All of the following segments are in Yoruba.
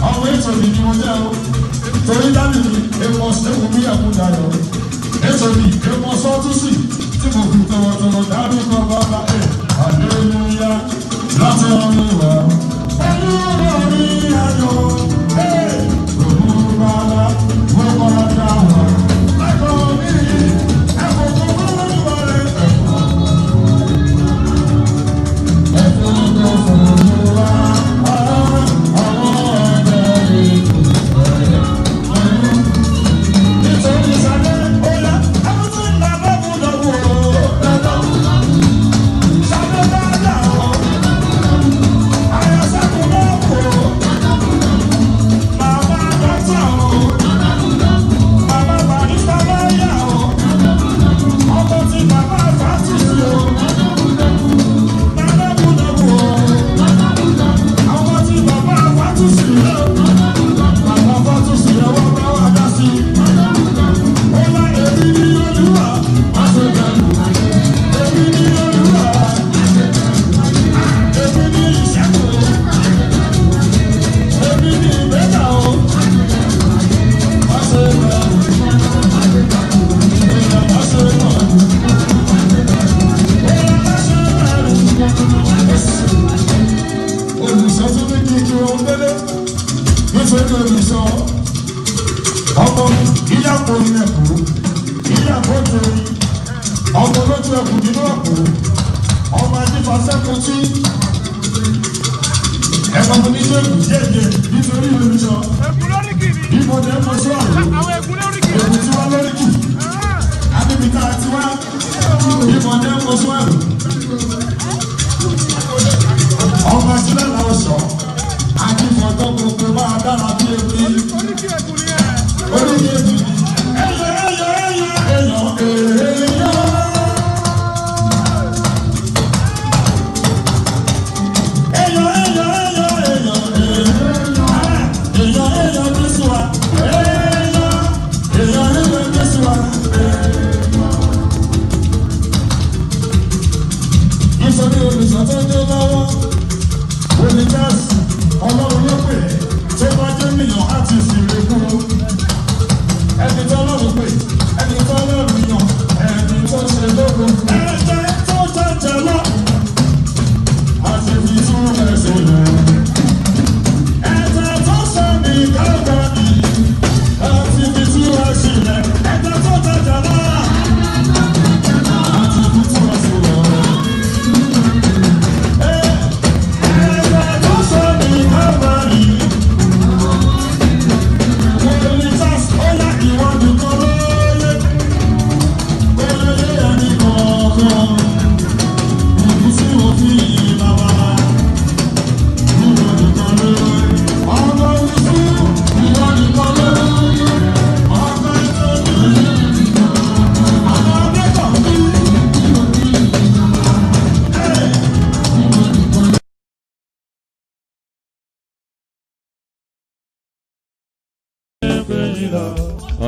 ọmọ ètò mi ni mo jẹ́ o torí dábì mi èèmọ̀ sẹ́wọ̀n mi ẹ̀kúndayọ̀ ètò mi èèmọ̀ sọ́túnṣì tí mo fi tọwọ́tọwọ́ dárúkọ bàbá ẹ̀ àlélúyà láti ọ̀run wá pẹ̀lú orí ayọ̀ òun bàbá mo kọ́ra dá wà ẹ̀kọ́ mi ẹ̀kọ́ tó kọ́ lórí wa rẹ̀ ẹ̀kọ́ tó fún wa.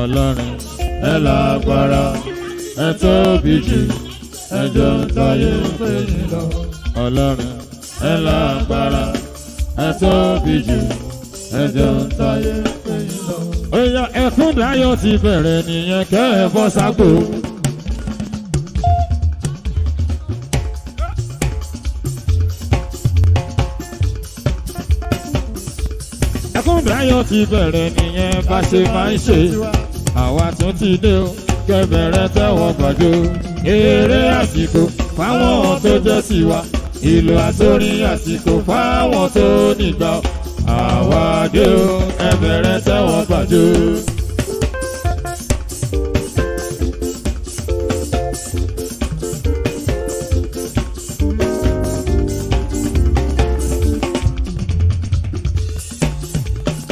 Ọlọ́run ẹ lágbára ẹ tóbi jù ẹ jọ táyé pé yín lọ. Ọlọ́run ẹ lágbára ẹ tóbi jù ẹ jọ táyé pé yín lọ. Ó yá Ẹkúndayọ̀ ti bẹ̀rẹ̀ nìyẹn kẹ́ ẹ bọ́ ságbó. Ẹkúndayọ̀ ti bẹ̀rẹ̀ nìyẹn bá ṣe máa ń ṣe. Àwa tún ti dé o kẹbẹ̀rẹ̀ tẹ́wọ̀n gbàjọ. Eré àsìkò fáwọn tó jẹ́ tiwa. Ìlú àtórin àsìkò fáwọn tó nígbà. Àwa dé o kẹbẹ̀rẹ̀ tẹ́wọ̀n gbàjọ.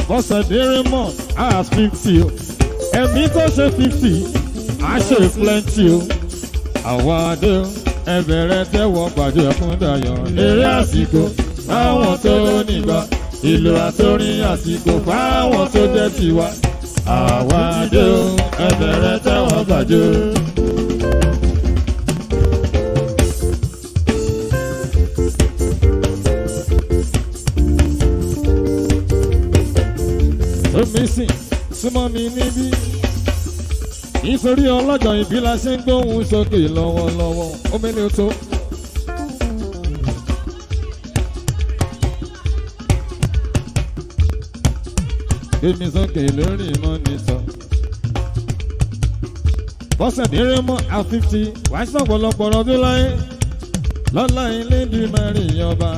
Bọ́sẹ̀dé Raymond as 50 o. Ẹ̀mí tó ṣe 50 á ṣe plenty o. Àwa dé o ẹ bẹ̀rẹ̀ tẹ́wọ́ gbàjọ Ẹkúndayọ̀. Eré àsìkò fáwọn tó nígbà. Ìlú àtórin àsìkò fáwọn tó jẹ́ tiwa. Àwa dé o ẹ bẹ̀rẹ̀ tẹ́wọ́ gbàjọ. lísìn súnmọ́ mi níbí nítorí ọlọ́jọ́ ìbí la ṣe ń gbóhùn sókè lọ́wọ́lọ́wọ́ omele tó. Gbémi sókè lórí mọ́nítọ̀. Bọ́sẹ̀ déré mọ́ A50 wá sọ̀pọ̀lọpọ̀ ọdún láyé lọ́lá ilé di mẹ́rin ọba.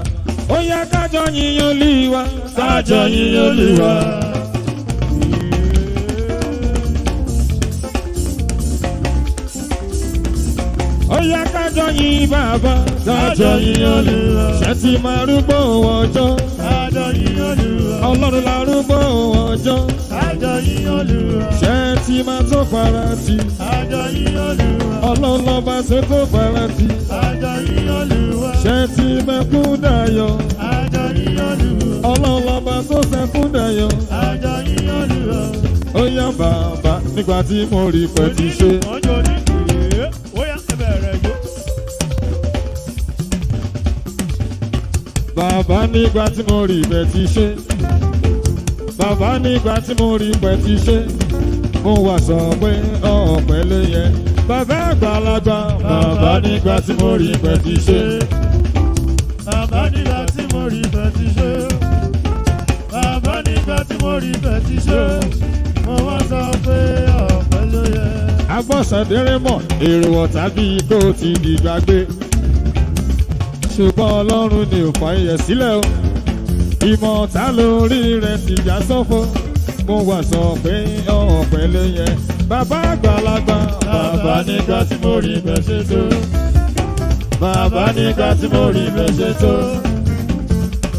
Ó yá kájọ yíyan olúwa. Kájọ yíyan olúwa. Ó yá kájọ yìn bàbá. Kájọ yíyan olúwa. Ṣé ti máa rúgbó ọjọ́? Kájọ yíyan olúwa. Ọlọ́run la rúgbó ọjọ́. Kájọ yíyan olúwa. Ṣé ti máa tó farati? Kájọ yíyan olúwa. Ọlọ́run lọ́ba tó tó farati. Kájọ yíyan olúwa. Ṣé ti mẹ́kún dayọ̀? Kájọ yíyan olúwa. Ọlọ́run lọ́ba tó sẹ́kún dayọ̀. Kájọ yíyan olúwa. Ó yá bàbá nígbà tí mo rí pẹ́ ti ṣe. Bàbá nígbà tí mo rí ibẹ̀ ti ṣe. Bàbá nígbà tí mo rí ibẹ̀ ti ṣe. Mo wá sọ pé ọ̀pẹ ló yẹ. Bàbá àgbàlagbà. Bàbá nígbà tí mo rí ibẹ̀ ti ṣe. Bàbá nígbà tí mo rí ibẹ̀ ti ṣe. Bàbá nígbà tí mo rí ibẹ̀ ti ṣe. Mo wá sọ pé ọ̀pẹ ló yẹ. Agbọ́sẹ̀déré mọ̀ èrò ọ̀tá bíi kó ti dìgbàgbé. Ṣùgbọ́n Ọlọ́run ni ò fà yẹ sílẹ̀ o. Ìmọ̀ ọ̀tá lórí rẹ̀ ti já sọ́fọ́. Mo wá sọ pé ọ̀pẹ ló yẹ. Bàbá àgbàlagbà. Bàbá nígbà tí mo rí ibẹ̀ ṣe tó. Bàbá nígbà tí mo rí ibẹ̀ ṣe tó.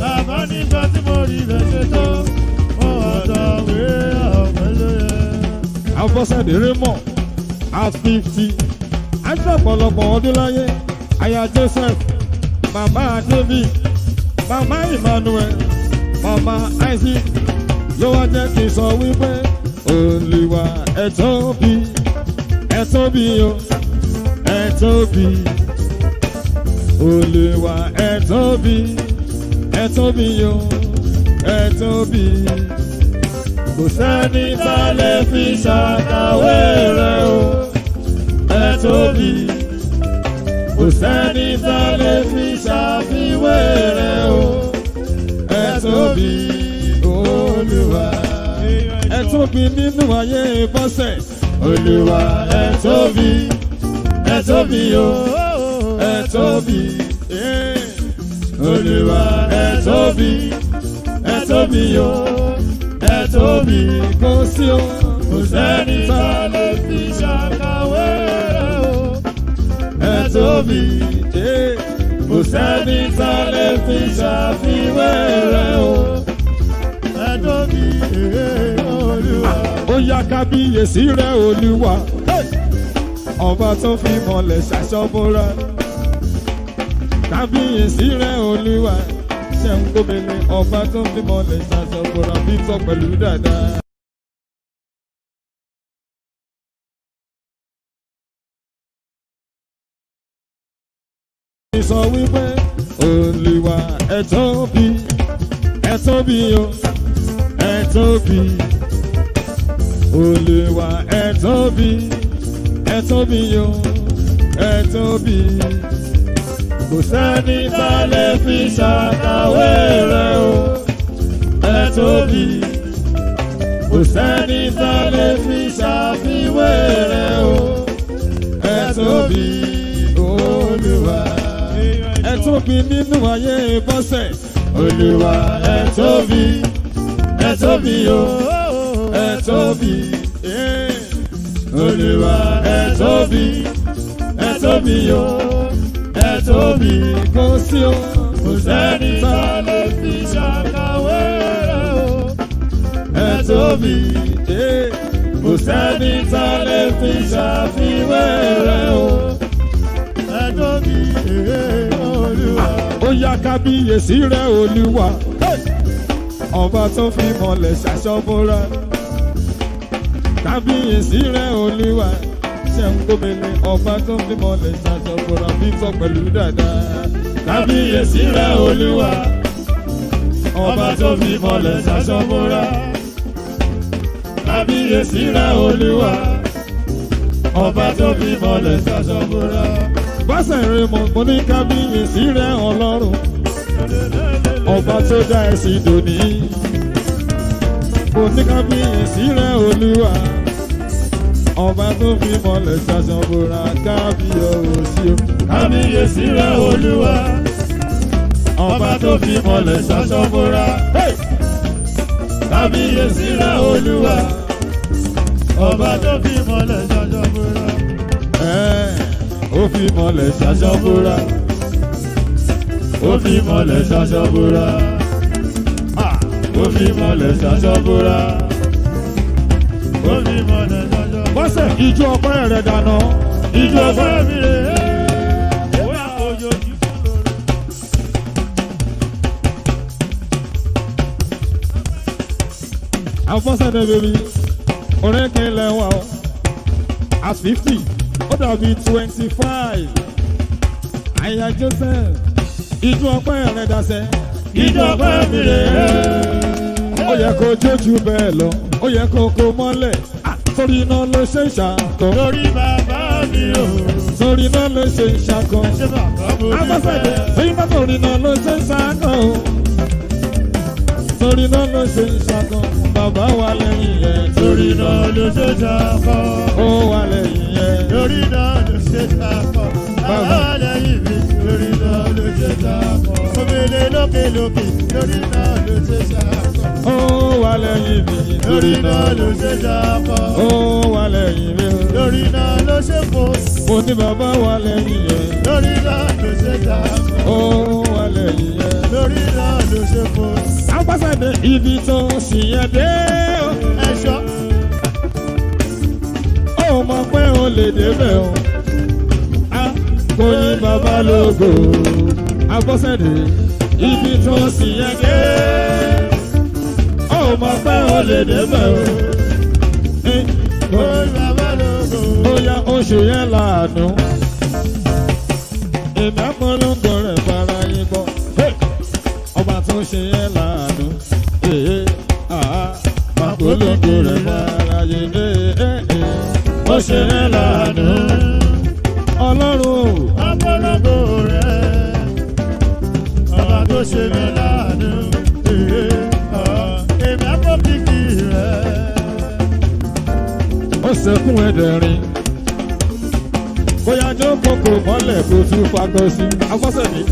Bàbá nígbà tí mo rí ibẹ̀ ṣe tó. Mo wá sọ pé ọ̀pẹ ló yẹ. Abọ́sẹ̀déré mọ̀ A50. Àjọ ọ̀pọ̀lọpọ̀ ọdún láyé. Aya Joseph. Mama David, Mama Emmanuel, Mama Isaac, ló wá jẹ́ kí n sọ wípé Olúwa ẹ tóbi o, ẹ tóbi. Olúwa ẹ tóbi o, ẹ tóbi. Kò sẹ́ni tá lè fi ṣàkàwé rẹ̀ o, ẹ tóbi. Kò sẹ́ni tá lè fi ṣàfiwé rẹ̀ o. Ẹ tóbi Olúwa. Ẹ tóbi nínú ayé Bọ́sẹ̀. Olúwa ẹ tóbi o. Ẹ tóbi. Olúwa ẹ tóbi o. Ẹ tóbi kò sí o. Kò sẹ́ni tá lè fi ṣàkàwé rẹ̀ o. Ẹ tóbi, kò sẹ́ni tá lè fi ṣàfiwé rẹ̀ o. Ẹ tóbi, Olúwa. Ó yá kábíyèsí rẹ̀ Olúwa. Ọba tó fi mọ̀lẹ̀ ṣàṣọ́bọ̀ra. Kábíyèsí rẹ̀ Olúwa. Ṣé ń gómìnà ọba tó fi mọ̀lẹ̀ ṣàṣọ́bọ̀ra bí tọ́ pẹ̀lú dáadáa. Sọ wípé Olúwa ẹ tóbi o, ẹ tóbi. Olúwa ẹ tóbi o, ẹ tóbi. Kò sẹ́ni tá lè fi ṣàkàwé rẹ̀ o, ẹ tóbi. Kò sẹ́ni tá lè fi ṣàfiwé rẹ̀ o, ẹ tóbi Olúwa. Ẹ tóbi nínú ayé Bọ́sẹ̀. Olúwa ẹ tóbi o, ẹ tóbi. Olúwa ẹ tóbi o, ẹ tóbi kò sí o. Kò sẹ́ni tá lè fi ṣàkàwé rẹ̀ o. Ẹ tóbi, kò sẹ́ni tá lè fi ṣàfiwé rẹ̀ o. Ẹ tóbi Olúwa. Ó yá kábíyèsí rẹ̀ Olúwa. Ọba tó fi mọ̀lẹ̀ ṣàṣọ́bọ̀ra. Kábíyèsí rẹ̀ Olúwa. Ṣé ń gómìnà ọba tó fi mọ̀lẹ̀ ṣàṣọ́bọ̀ra bí tọ́ pẹ̀lú dáadáa. Kábíyèsí rẹ̀ Olúwa. Ọba tó fi mọ̀lẹ̀ ṣàṣọ́bọ̀ra. kábíyèsí rẹ̀ olúwa ọba tó fi mọ́lẹ̀ ṣaṣọ bora. Bọ́sẹ̀ rẹ̀ mo ní kábíyèsí rẹ̀ ọlọ́run ọba tó dá ẹ̀sìn dòní. Mo ní kábíyèsí rẹ̀ olúwa ọba tó fi mọ́lẹ̀ ṣaṣọ bora. Kábíyèsí o. Kábíyèsí rẹ̀ olúwa ọba tó fi mọ́lẹ̀ ṣaṣọ bora. Kábíyèsí rẹ̀ olúwa ọba tó fi mọ́lẹ̀ ṣaṣọ bora. Ó fi mọ́lẹ̀ ṣaṣọ bora. Ó fi mọ́lẹ̀ ṣaṣọ bora. Ó fi mọ́lẹ̀ ṣaṣọ bora. Ó fi mọ́lẹ̀ ṣaṣọ bora. Bọ́sẹ̀ ijó ọpẹ́ rẹ̀ dáná. Ijó ọpẹ́ mi rè é. Wá ojo jí fún lórí. Àwọn bọ́sẹ̀ dẹ̀ bèbí. Orékè lẹ́wà o. At 50. Ó dàbí 25. Àyà Joseph. Ijó ọpẹ́ rẹ̀ dasẹ̀. Ijó ọpẹ́ mi rè é. Ó yẹ kó jójú bẹ́ẹ̀ lọ. Ó yẹ kó kó mọ́lẹ̀. Sórí iná ló ṣe ń ṣàkọ. Sórí bàbá mi o. Sórí iná ló ṣe ń ṣàkọ. Abọ́sẹ̀dé. Sórí iná sórí iná ló ṣe ń ṣàkọ. Sórí iná ló ṣe ń ṣàkọ. Bàbá wà lẹ́yìn yẹn. Sórí iná ló ṣe ń ṣàkọ. Ó wà lẹ́yìn yẹn. Sórí iná ló ṣe ń ṣàkọ. Bàbá wà lẹ́yìn mi. Sórí iná ló ṣe ń ṣàkọ. Omele lókè lókè. Sórí iná ló ṣe ń ṣàkọ. Ó wà lẹ́yìn mi. Sórí iná ló ṣe ń ṣàkọ. Ó wà lẹ́yìn mi. Sórí iná ló ṣe fò. Mo ní bàbá wà lẹ́yìn yẹn. Sórí iná ló ṣe ń ṣàkọ. Ó wà lẹ́yìn yẹn. Sórí iná ló ṣe fò. Àpàṣẹdé ibi tó sì yẹn dé o. Ẹ̀ṣọ́. Ó mọ̀ pé o lè débẹ̀ o. Kò ní bàbá lógo. Àpàṣẹdé ibi tó sì yẹn dé. Ó mọ̀ pé o lè débẹ̀ o. Kò ní bàbá lógo. Ó yá oṣù yẹn láàánú. Èmi àpolongo rẹ̀ fara yín bọ̀. Ọba tó ṣe yẹn láàánú. Àpolongo rẹ̀ fara yín. Ó ṣe yẹn láàánú. Ọlọ́run àpolongo rẹ̀. Ọba tó ṣe yẹn láàánú. Èmi àpòkìkì rẹ̀. Ó sẹ́kún ẹ̀dẹ̀rin. Bóyá jókòó kò mọ́lẹ̀ kó tún fagbọ́ sí. Afọ́sẹ̀ mi.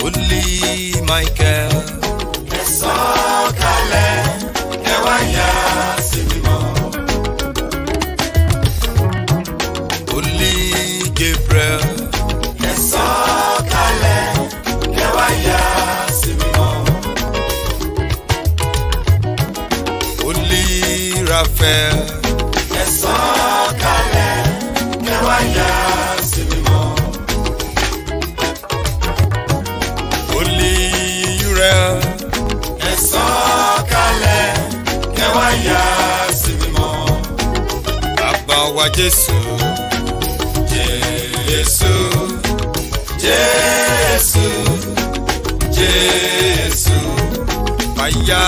Holy Michael. Sọ̀kalẹ̀ ẹ wá yà sí mímọ́. Holy Gabriel. Ẹ sọ̀kalẹ̀ ẹ wá yà sí mímọ́. Holy Raphael. Ẹ sọ̀kalẹ̀ ẹ wá yà sí mímọ́. Holy Uriel. Sọ̀kalẹ̀ ẹ wá yà sí mímọ́. Bàbá wa Jésù, Jésù, Jésù, Jésù, wá yà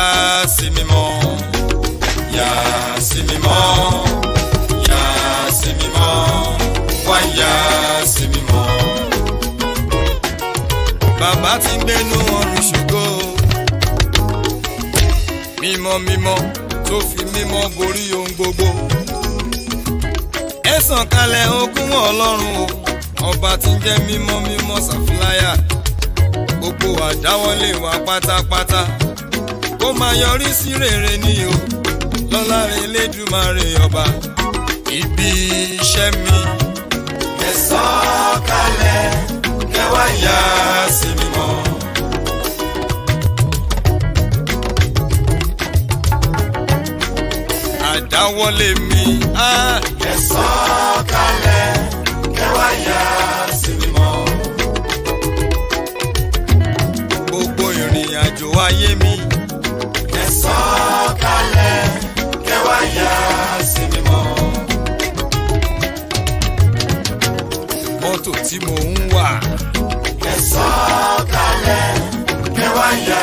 sí mímọ́, yà sí mímọ́, yà sí mímọ́, wá yà sí mímọ́. Bàbá ti gbénú ọ̀run ṣògo. Mímọ́ mímọ́ tó fi mímọ́ borí ohun gbogbo. Ẹ sọ̀kalẹ̀ ogún Ọlọ́run o. Ọba tí ń jẹ́ mímọ́ mímọ́ ṣàfùláyà. Gbogbo àdáwọ́lé wa pátápátá. Kó máa yọrí sí rere ni o. Lọ́lá rẹ̀ Elédùmarè ọba. Ibi iṣẹ́ mi. Ẹ sọ̀kalẹ̀ kẹ́ wá yà sí mímọ́. Àdáwọ́lé mi. Ẹ sọ̀kalẹ̀ kẹ́ wá yà sí mímọ́. tí mò ń wà. Ẹ sọ̀kalẹ̀ kẹ́ wá yà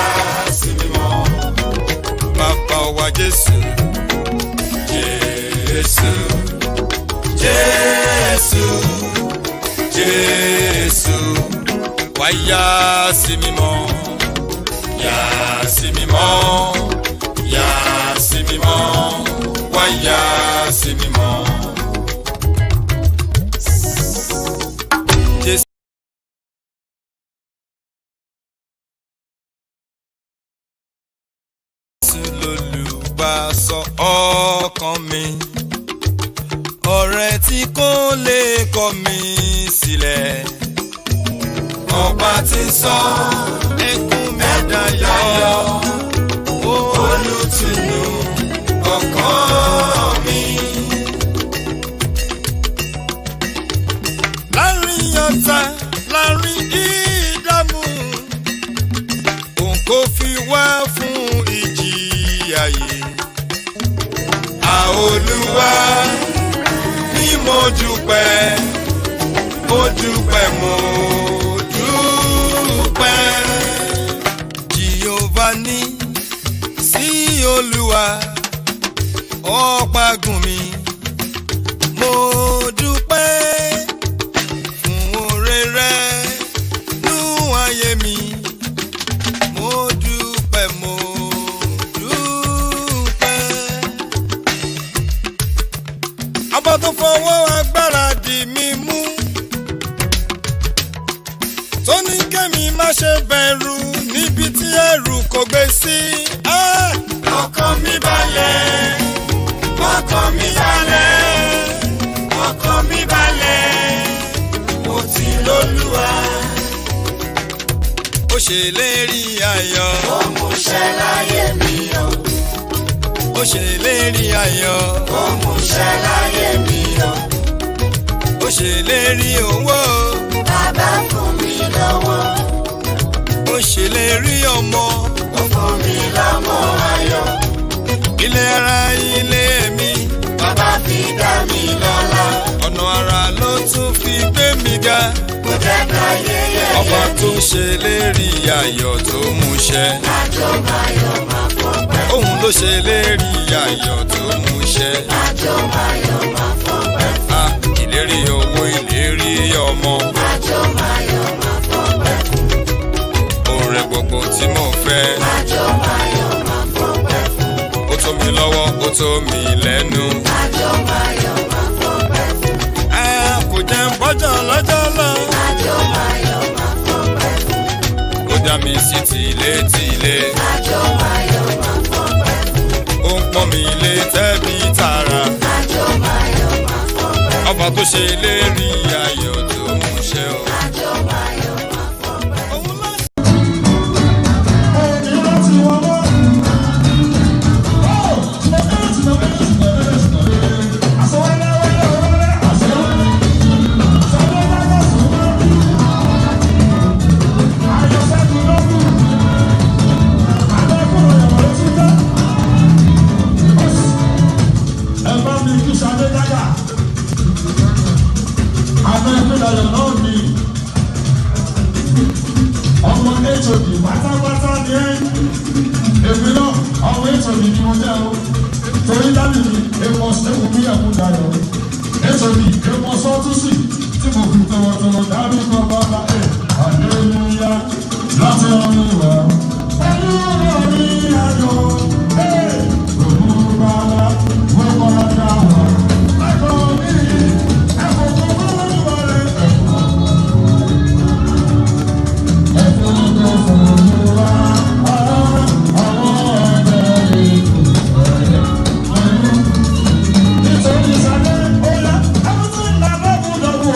sí mímọ́. Bàbá wa Jésù. Jésù. Jésù. Jésù. Wá yà sí mímọ́. Yà sí mímọ́. Yà sí mímọ́. Wá yà sí mímọ́. Lolùbásọ ọkàn mi, ọ̀rẹ́ tí kò lè kọ̀ mí sílẹ̀. Ọba tí ń sọ ẹkún mi dayọ̀, olùtùnú ọkàn mi. Láàrin ọ̀tá, láàrin ìdààmú, òun kò fi wá fún ìjì ayé. Olúwa ni mo dúpẹ́, mo dúpẹ́, mo dúpẹ́. Jèhófà ní sí Olúwa ọ̀págun mi, mo dúpẹ́ fún oore rẹ̀ nú ayé mi. Mo dúpẹ́, mo ọba tó fọwọ́ agbára dì mí mú, tó ní kẹ́mi má ṣe bẹ̀rù níbi tí ẹ̀rù kò gbé sí. Ọkàn mi balẹ̀, ọkàn mi balẹ̀, ọkàn mi balẹ̀, mo ti l'Olúwa. Ó ṣèlérí ayọ̀, ó múṣẹ láyé mi o. Ó ṣèlérí ayọ̀, ó múṣẹ láyé mi o. Ó ṣèlérí owó, bàbá fún mi lọ́wọ́. Ó ṣèlérí ọmọ, ó fún mi lọ́mọ ayọ̀. Ilé ara ilé mi, bàbá fi dá mi lọ́lá. Ọ̀nà ara ló tún fi gbé mi ga. Kò jẹ́ káyé yẹ̀yẹ́ mi. Ọba tó ṣèlérí ayọ̀ tó múṣẹ. Àjọ máyọ̀ máa fọpẹ́. Òun ló ṣèlérí ayọ̀ tó múṣẹ. Àjọ máyọ̀ máa fọpẹ́. Ìlérí owó, ìlérí ọmọ. Àjọ máyọ̀ máa fọpẹ́. Oore gbogbo tí mo fẹ́. Àjọ máyọ̀ máa fọpẹ́. Ó tó mi lọ́wọ́, ó tó mi lẹ́nu. Àjọ máyọ̀ máa fọpẹ́. Kò jẹ́ ń bọ́jọ́ lọ́jọ́ lọ. Àjọ máyọ̀ máa fọpẹ́. Ó dá mi sí tìlétìlé. Àjọ máyọ̀ máa fọpẹ́. Ó ń pọ́n mi lé tẹ́bí tara. Àjọ máyọ̀ máa fọpẹ́. Ọba tó ṣèlérí ayọ̀ tó múṣẹ o. Àjọ máyọ̀ máa fọpẹ́. Òun ló HOD pátápátá ni èmi náà ọmọ HOD ni mo jẹ́ o torí dábì mi èèmọ̀ sẹ́wọ̀n mi EKUNDAYO HOD èèmọ̀ sọ́túnṣì tí mo fi tọwọ́tọwọ́ dárúkọ bàbá hallelúyà láti ọ̀run wá pẹ̀lú orí ayọ̀ olùbàdà wọ́n kọ́ra dá wà lẹ́kọ̀ọ́ mi ẹ̀kọ́ tó bá wà lẹ́ ẹ̀kọ́. Nítorí ìsàlẹ̀ ó yá, ẹ̀rọ tó ń dàgbà fún dọ̀gbọ̀.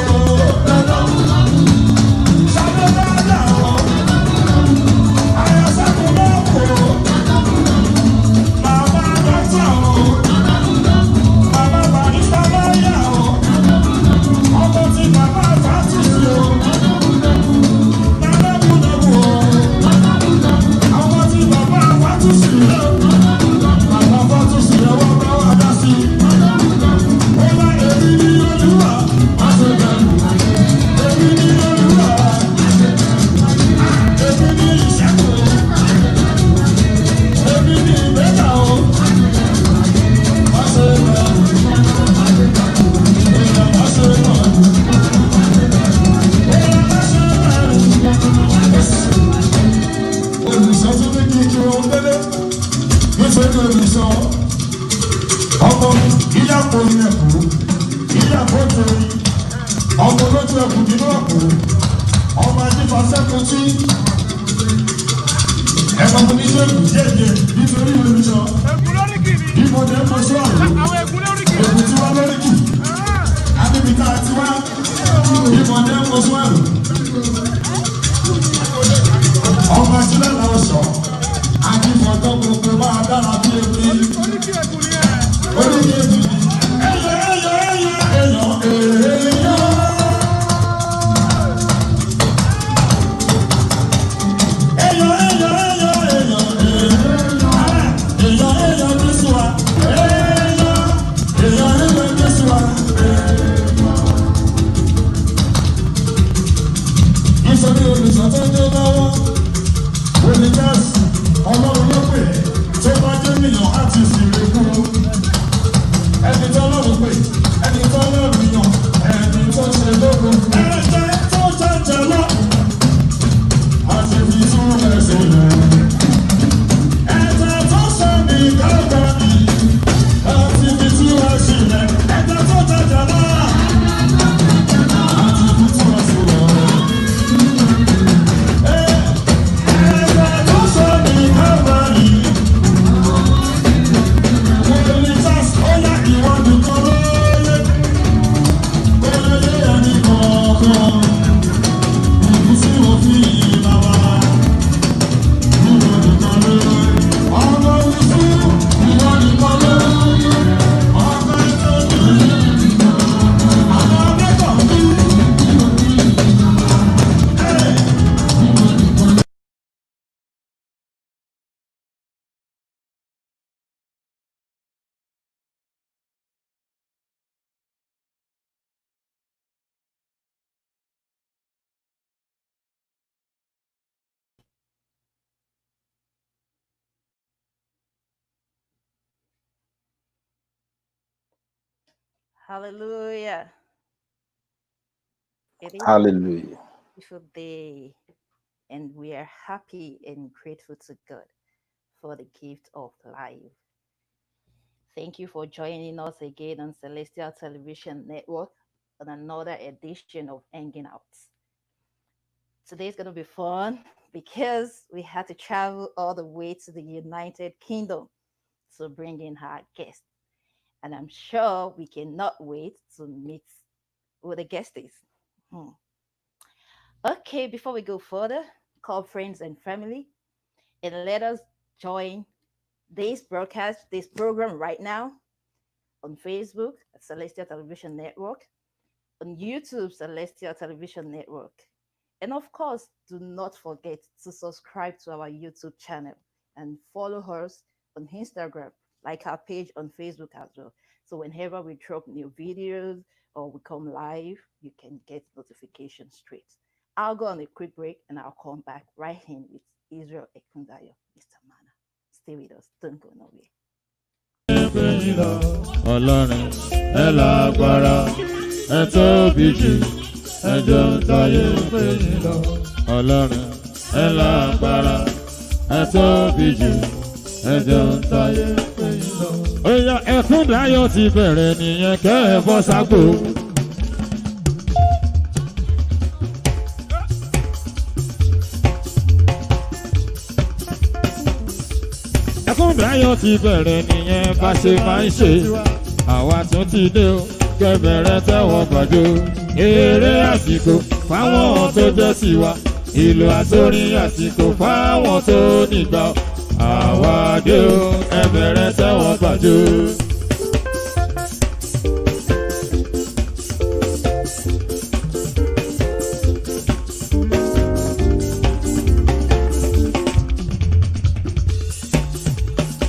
kò ní ẹ̀kú ìyá kò torí ọmọ olójú ẹ̀kú nínú ẹ̀kú ọmọ ajífa sẹ́kùn tí ẹ̀fọ́ mo ní sẹ́kù díẹ̀díẹ̀ nítorí olùsọ ìmọ̀dé ẹ̀fọ́ sí àrùn ẹ̀kú tí wá lórí kì àbíbítà tí wá ìmọ̀dé ẹ̀fọ́ sí àrùn ọmọ ajílẹ̀ làwọn sọ àjífọ̀tọ́ gbogbo máa dára bí ebi orí ebi Ọlọ́run ló pè tó bá jẹ́ mílíọ̀n àti ìsìnkú ẹni tó lọ́rùn pè ẹni tó lọ́rùn yàn ẹni tó ṣe lóko ẹ̀jẹ̀ tó jẹjẹ lọ àti fi tún ẹsẹ̀ lẹ̀ ẹ̀jẹ̀ tó ṣe ní káàkiri àti fi tún ẹsẹ̀ lẹ̀ ẹ̀jẹ̀ tó jẹjẹ lọ àti fi tún ẹsẹ̀ lẹ̀. Hallelujah. It is Hallelujah. a beautiful day, and we are happy and grateful to God for the gift of life. Thank you for joining us again on Celestial Television Network on another edition of Hanging Out. Today's going to be fun because we had to travel all the way to the United Kingdom to bring in our guest. And I'm sure we cannot wait to meet who the guest is. Okay, before we go further, call friends and family and let us join this broadcast, this program right now on Facebook at Celestial Television Network, on YouTube, Celestial Television Network. And of course, do not forget to subscribe to our YouTube channel and follow us on Instagram, like our page on Facebook as well. So whenever we drop new videos or we come live, you can get notifications straight. I'll go on a quick break and I'll come back right in with Israel EKUNDAYO, Mr. Manna. Stay with us. Don't go nowhere. Ọlọ́run ẹ lágbára ẹ tóbi jù ẹ jọ ń táyé pé yín lọ. Ọlọ́run ẹ lágbára ẹ tóbi jù ẹ jọ ń táyé pé yín lọ. Ó yá Ẹkúndayọ̀ ti bẹ̀rẹ̀ nìyẹn kẹ́ ẹ bọ́ sápò. Ẹkúndayọ̀ ti bẹ̀rẹ̀ nìyẹn bá ṣe máa ń ṣe. Àwa tún ti dé o kẹbẹ̀rẹ̀ tẹ́wọ̀ gbàjọ. Eré àsìkò fáwọn tó jẹ́ tiwa. Ìlú àtórin àsìkò fáwọn tó nígbà. Àwa dé o kẹbẹ̀rẹ̀ tẹ́wọ̀ gbàjọ.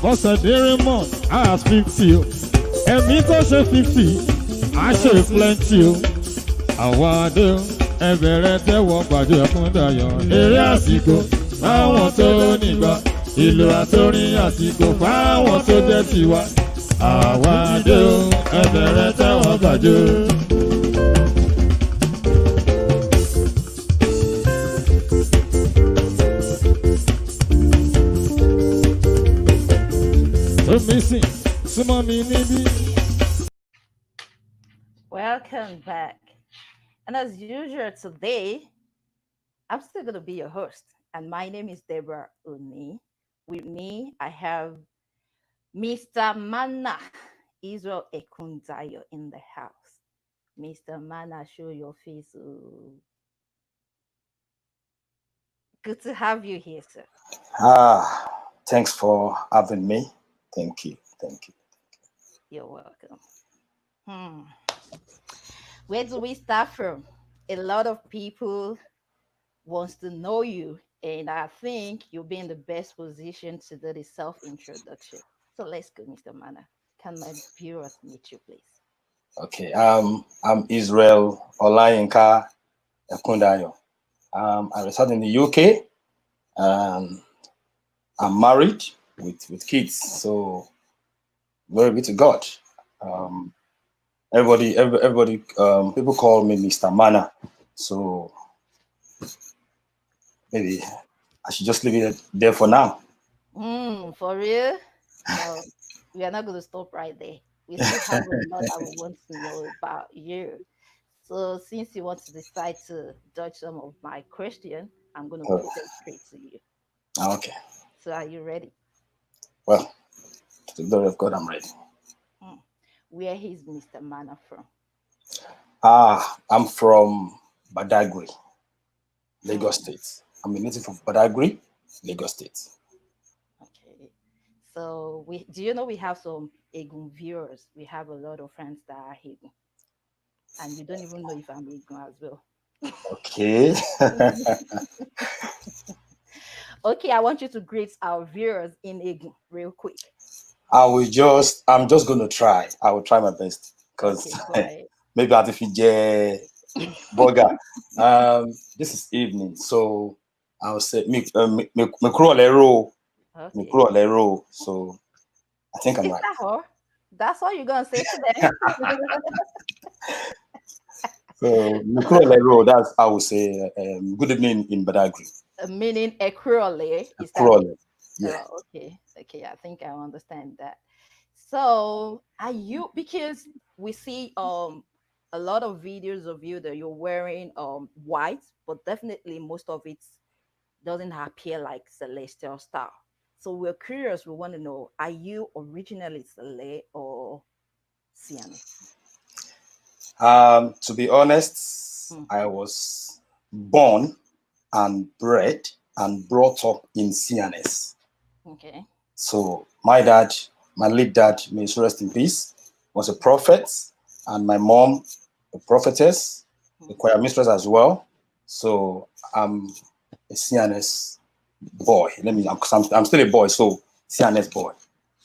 Bọ́sẹ̀dé Raymond as 50 o. Ẹ̀mí tó ṣe 50, a ṣe plenty o. Àwa dé o, ẹ bẹ̀rẹ̀ tẹ́wọ́ gbàjọ Ẹkúndayọ̀. Eré àsìkò fáwọn tó nígbà. Ìlú àtórin àsìkò fáwọn tó jẹ́ tiwa. Àwa dé o, ẹ bẹ̀rẹ̀ tẹ́wọ́ gbàjọ. Missing, súnmọ́ mi níbí. welcome back. And as usual, today I'm still going to be your host. And my name is Deborah Uni. With me, I have Mr. Manna, Israel EKUNDAYO in the house. Mr. Manna, show your face. Oh, good to have you here, sir. Thanks for having me. Thank you. Thank you. You're welcome. Hmm. Where do we start from? A lot of people wants to know you, and I think you'll be in the best position to do the self-introduction. So let's go, Mr. Manna. Can my viewers meet you, please? Okay. I'm Israel Olayinka EKUNDAYO. I reside in the UK. Um, I'm married with kids. So glory be to God. Um, everybody, people call me Mr. Manna. So maybe I should just leave it there for now. For real? No, we are not going to stop right there. We still have a lot that we want to know about you. So since you want to decide to dodge some of my question, I'm going to Oh, put them straight to you. okay. So are you ready? Well, to the glory of God, I'm ready. Hmm. Where is Mr. Manna from? I'm from Badagry, Lagos Hmm. State. I'm a native of Badagry, Lagos State. Okay. So we do you know we have some Egun viewers? We have a lot of friends that are Egun, and you don't even know if I'm Egun as well. Okay. Okay, I want you to greet our viewers in Egun real quick. I'm just going to try. I will try my best because Okay, go ahead. maybe I'll defeat burger. This is evening, so I'll say me kúrò lérò, me Okay. kúrò lérò. So I think I'm Is right. that all? That's all you're gonna say to them? So me kúrò lérò, that's I will say good evening in Badagry. Meaning equally, is that Kúrò it? lérò. Yeah. Oh, okay. Okay, I think I understand that. So are you, because we see a lot of videos of you that you're wearing white, but definitely most of it doesn't appear like celestial star. So we're curious, we want to know, are you originally Celeste or Sienna? To be honest, Mm, I was born and bred and brought up in CNS. okay. So my dad, my late dad, may he rest in peace, was a prophet, and my mom, a prophetess, a Mm, choir mistress as well. So I'm a CNS boy. I'm still a boy, so CNS boy.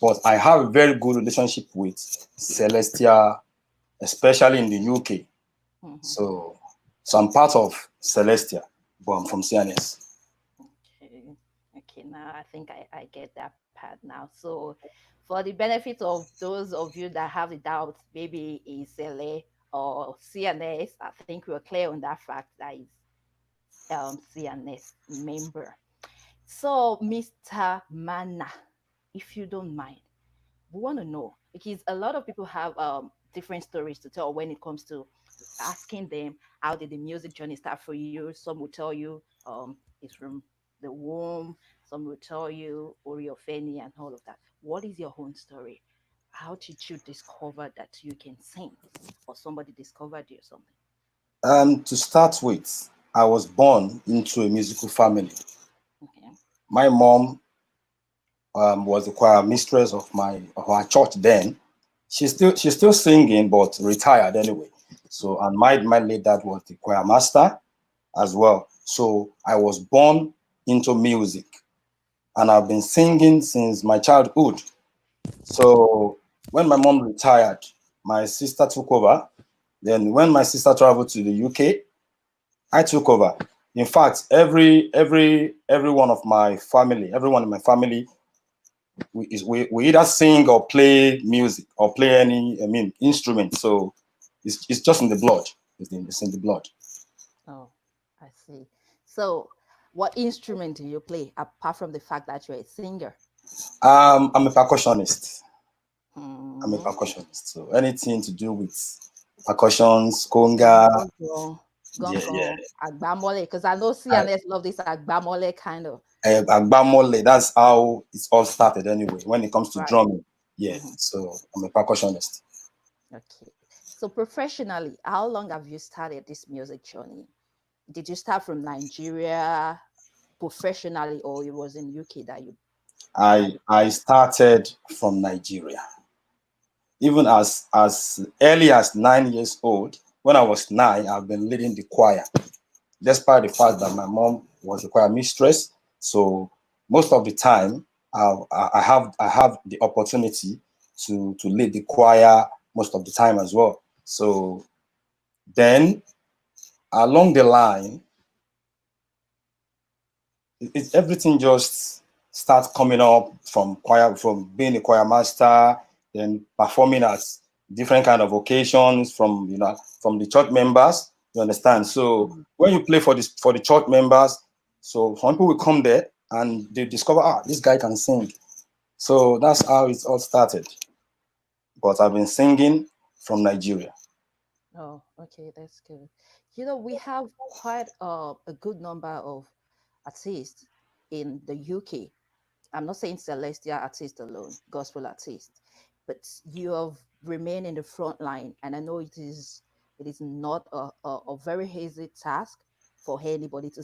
But I have a very good relationship with Celestia, especially in the UK. mhm. So I'm part of Celestia, but I'm from CNS. Okay. Okay, now I think I get that part now. So for the benefit of those of you that have the doubt, maybe it's LA or CNS, I think we're clear on that fact that is CNS member. So Mr. Manna, if you don't mind, we want to know because a lot of people have different stories to tell when it comes to asking them how did the music journey start for you. Some will tell you it's from the womb. Some will tell you Oriofeni and all of that. What is your own story? How did you discover that you can sing, or somebody discovered you or something? To start with, I was born into a musical family. Okay. My mom was the choir mistress of our church then. She's still singing, but retired anyway. So and my late dad was the choir master as well. So I was born into music, and I've been singing since my childhood. So when my mom retired, my sister took over. Then when my sister traveled to the UK, I took over. In fact, every one of my family, everyone in my family, we either sing or play music or play any instrument. So it's just in the blood. It's in the blood. Oh, I see. So, what instrument do you play apart from the fact that you're a singer? I'm a percussionist. I'm a Hmm. percussionist. So anything to do with percussions, conga. Gong Yeah, yeah. gong, agbamole, because I know I, CNS love this agbamole kind of. Agbamole, that's how it's all started anyway. When it comes to Right. drumming, yeah. Mhm. So I'm a percussionist. Okay. So professionally, how long have you started this music journey? Did you start from Nigeria professionally, or it was in UK that you had it I started? started from Nigeria. Even as early as 9 years old. When I was 9, I've been leading the choir, despite the fact that my mom was a choir mistress. So most of the time, I have the opportunity to lead the choir most of the time as well. So then along the line, everything just starts coming up from choir, from being a choir master, then performing at different kind of occasions from from the church members. You understand? So Mhm. when you play for the church members, so some people will come there and they discover, this guy can sing. So that's how it all started. But I've been singing from Nigeria. Oh, okay, that's good. You know, we have quite a good number of artists in the UK. I'm not saying celestial artists alone, gospel artists, but you have remained in the front line, and I know it is not a very easy task for anybody to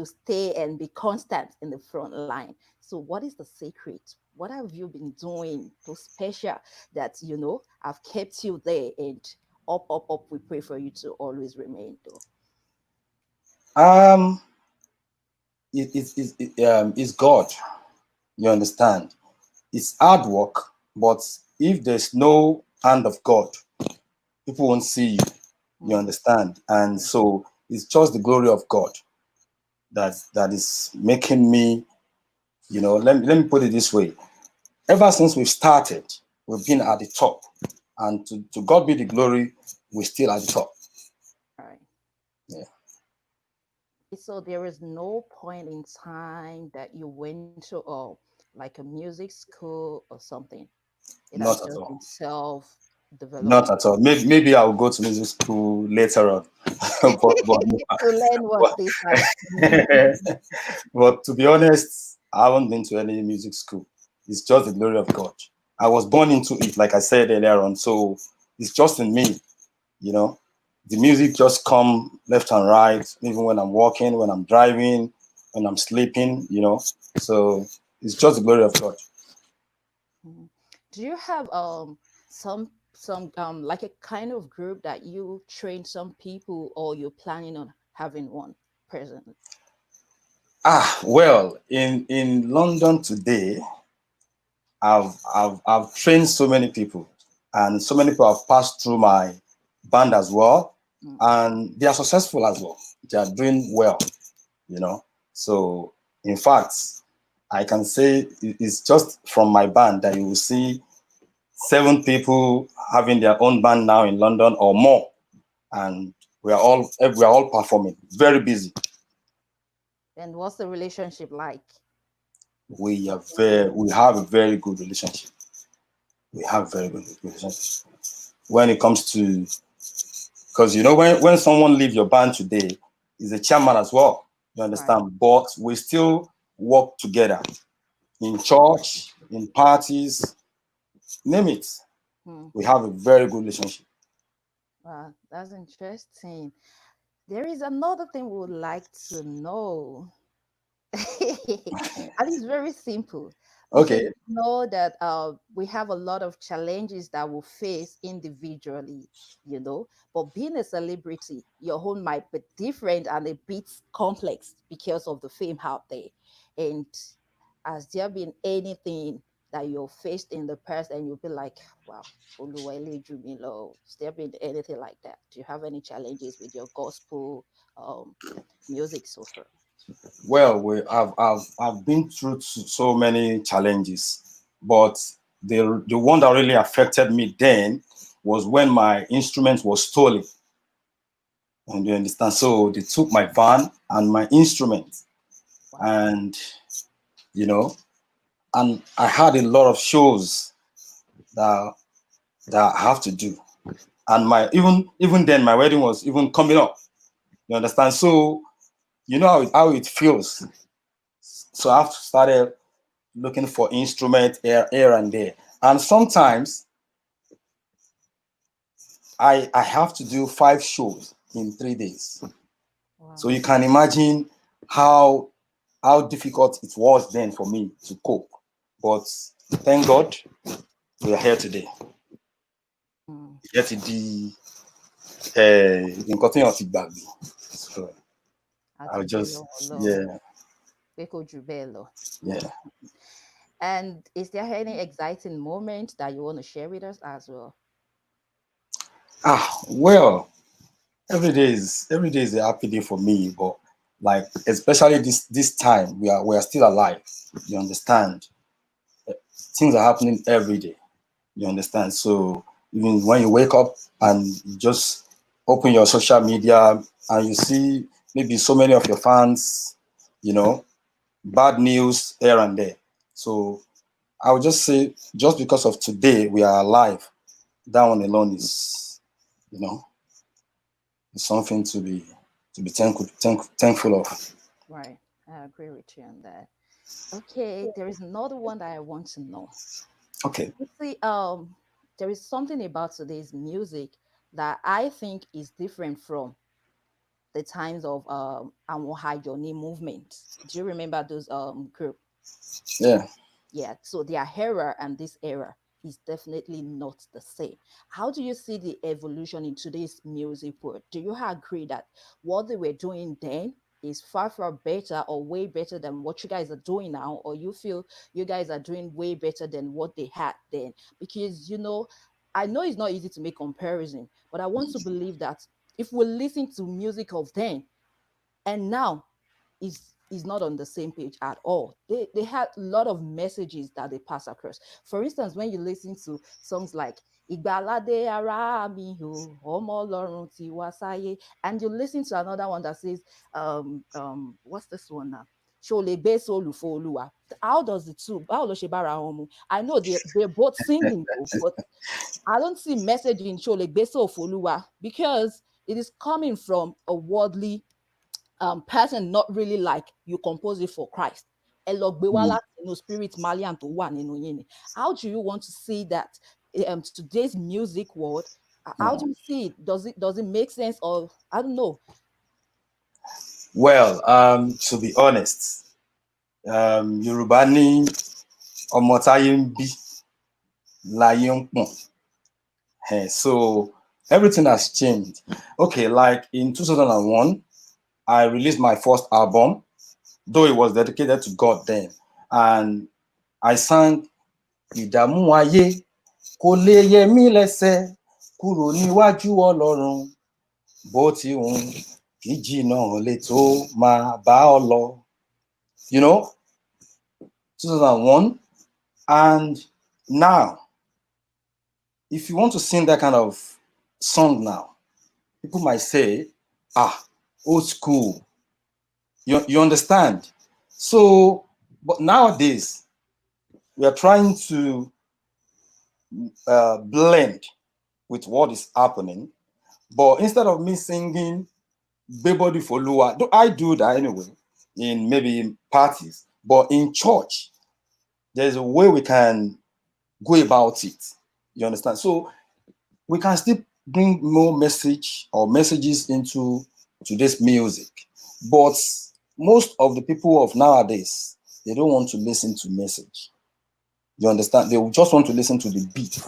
stay and be constant in the front line. So, what is the secret? What have you been doing so special that have kept you there and up, up, up? We pray for you to always remain, though. Um, it's God. You understand? It's hard work, but if there's no hand of God, people won't see you. You Mm, understand? And yeah. so it's just the glory of God that is making me, let me put it this way. Ever since we've started, we've been at the top. And to God be the glory, we're still at the top. All right. Yeah. So there is no point in time that you went to like a music school or something. It has Not at just been all. Not self-development. at all. Maybe I'll go to music school later on. but, To learn what but, this has. but to be honest, I haven't been to any music school. It's just the glory of God. I was born into it, like I said earlier on. So it's just in me, you know. The music just come left and right, even when I'm walking, when I'm driving, when I'm sleeping. So it's just the glory of God. Mhm. Do you have some like a kind of group that you train some people, or you're planning on having one presently? Well, in London today, I've trained so many people, and so many people have passed through my band as well, Mm. and they are successful as well. They are doing well, you know. So, in fact, I can say it's just from my band that you will see 7 people having their own band now in London or more, and we are all performing, very busy. And what's the relationship like? We have a very good relationship. We have very good relationship when it comes to, because when someone leave your band today, is a chairman as well. You Right. understand? But we still work together in church, in parties, name it. Hmm. We have a very good relationship. Wow, that's interesting. There is another thing we would like to know. And it's very simple because Okay. we know that we have a lot of challenges that we face individually, but being a celebrity, your own might be different and a bit complex because of the fame out there. And has there been anything that you're faced in the past and you'll be like, wow, Oluwale Jumilo, has there been anything like that? Do you have any challenges with your gospel um, music so far? Well, I've been through so many challenges, but the one that really affected me then was when my instrument was stolen. And you understand? So they took my van and my instrument, Wow. and you know, and I had a lot of shows that that I have to do. and my even then my wedding was even coming up. You understand? So you know how it feels. So I've started looking for instrument here and there, and sometimes I have to do 5 shows in 3 days. Wow. So you can imagine how difficult it was then for me to cope. But thank God we are here today. Mm. Here to the nǹkan téèyàn ti gbàgbé. So I'll Àti just Ọlọ́run pé kò jù bẹ́ẹ̀ lọ. yeah. And is there any exciting moment that you want to share with us as well? Well, every day is a happy day for me, but like especially this time we are still alive. You understand? Things are happening every day. You understand? So even when you wake up and you just open your social media and you see maybe so many of your fans, you know, bad news here and there. So I would just say, just because of today we are alive, that one alone is, you know, is something to be thankful of. Right. I agree with you on that. Okay, there is another one that I want to know. Okay. You see, there is something about today's music that I think is different from the times of Àwọn Hayoni movement. Do you remember those group? Yeah. Yeah, so their era and this era is definitely not the same. How do you see the evolution in today's music world? Do you agree that what they were doing then is far, far better or way better than what you guys are doing now? Or you feel you guys are doing way better than what they had then? Because, I know it's not easy to make comparison, but I want to believe that if we listen to music of then and now, is not on the same page at all. They had a lot of messages that they pass across. For instance, when you listen to songs like Ìgbàládé ara mi o, ọmọ Ọlọ́run ti wá sáyé, and you listen to another one that says, what's this one now? Ṣó lè gbé sólù f'Olúwa. How ló ṣe bára wọn mu? I know they're both singing though, but I don't see message in Ṣó lè gbé sólù f'Olúwa because it is coming from a worldly person, not really like you compose it for Christ. Mm. Spirit Malian to one. How do you want to see that today's music world? How Yeah. do you see it? Does it make sense, or I don't know? Well, to be honest, Yorùbá ní ọmọ táyé ń bí láyé ń pọ̀n. So everything has changed. Okay, like in 2001, I released my first album, though it was dedicated to God then, and I sang Ìdààmú ayé kò lè yẹ mí lẹ́sẹ̀ kúrò níwájú Ọlọ́run bó ti hùn kí jìnnà lè tó máa bá ọ lọ. 2001, and now, if you want to sing that kind of song now, people might say, old school. You understand? So, but nowadays, we are trying to blend with what is happening. But instead of me singing Bebody for Lua, I do that anyway, in maybe parties. But in church, there's a way we can go about it. You understand? So we can still bring more messages into today's music. But most of the people of nowadays, they don't want to listen to message. You understand? They just want to listen to the beat.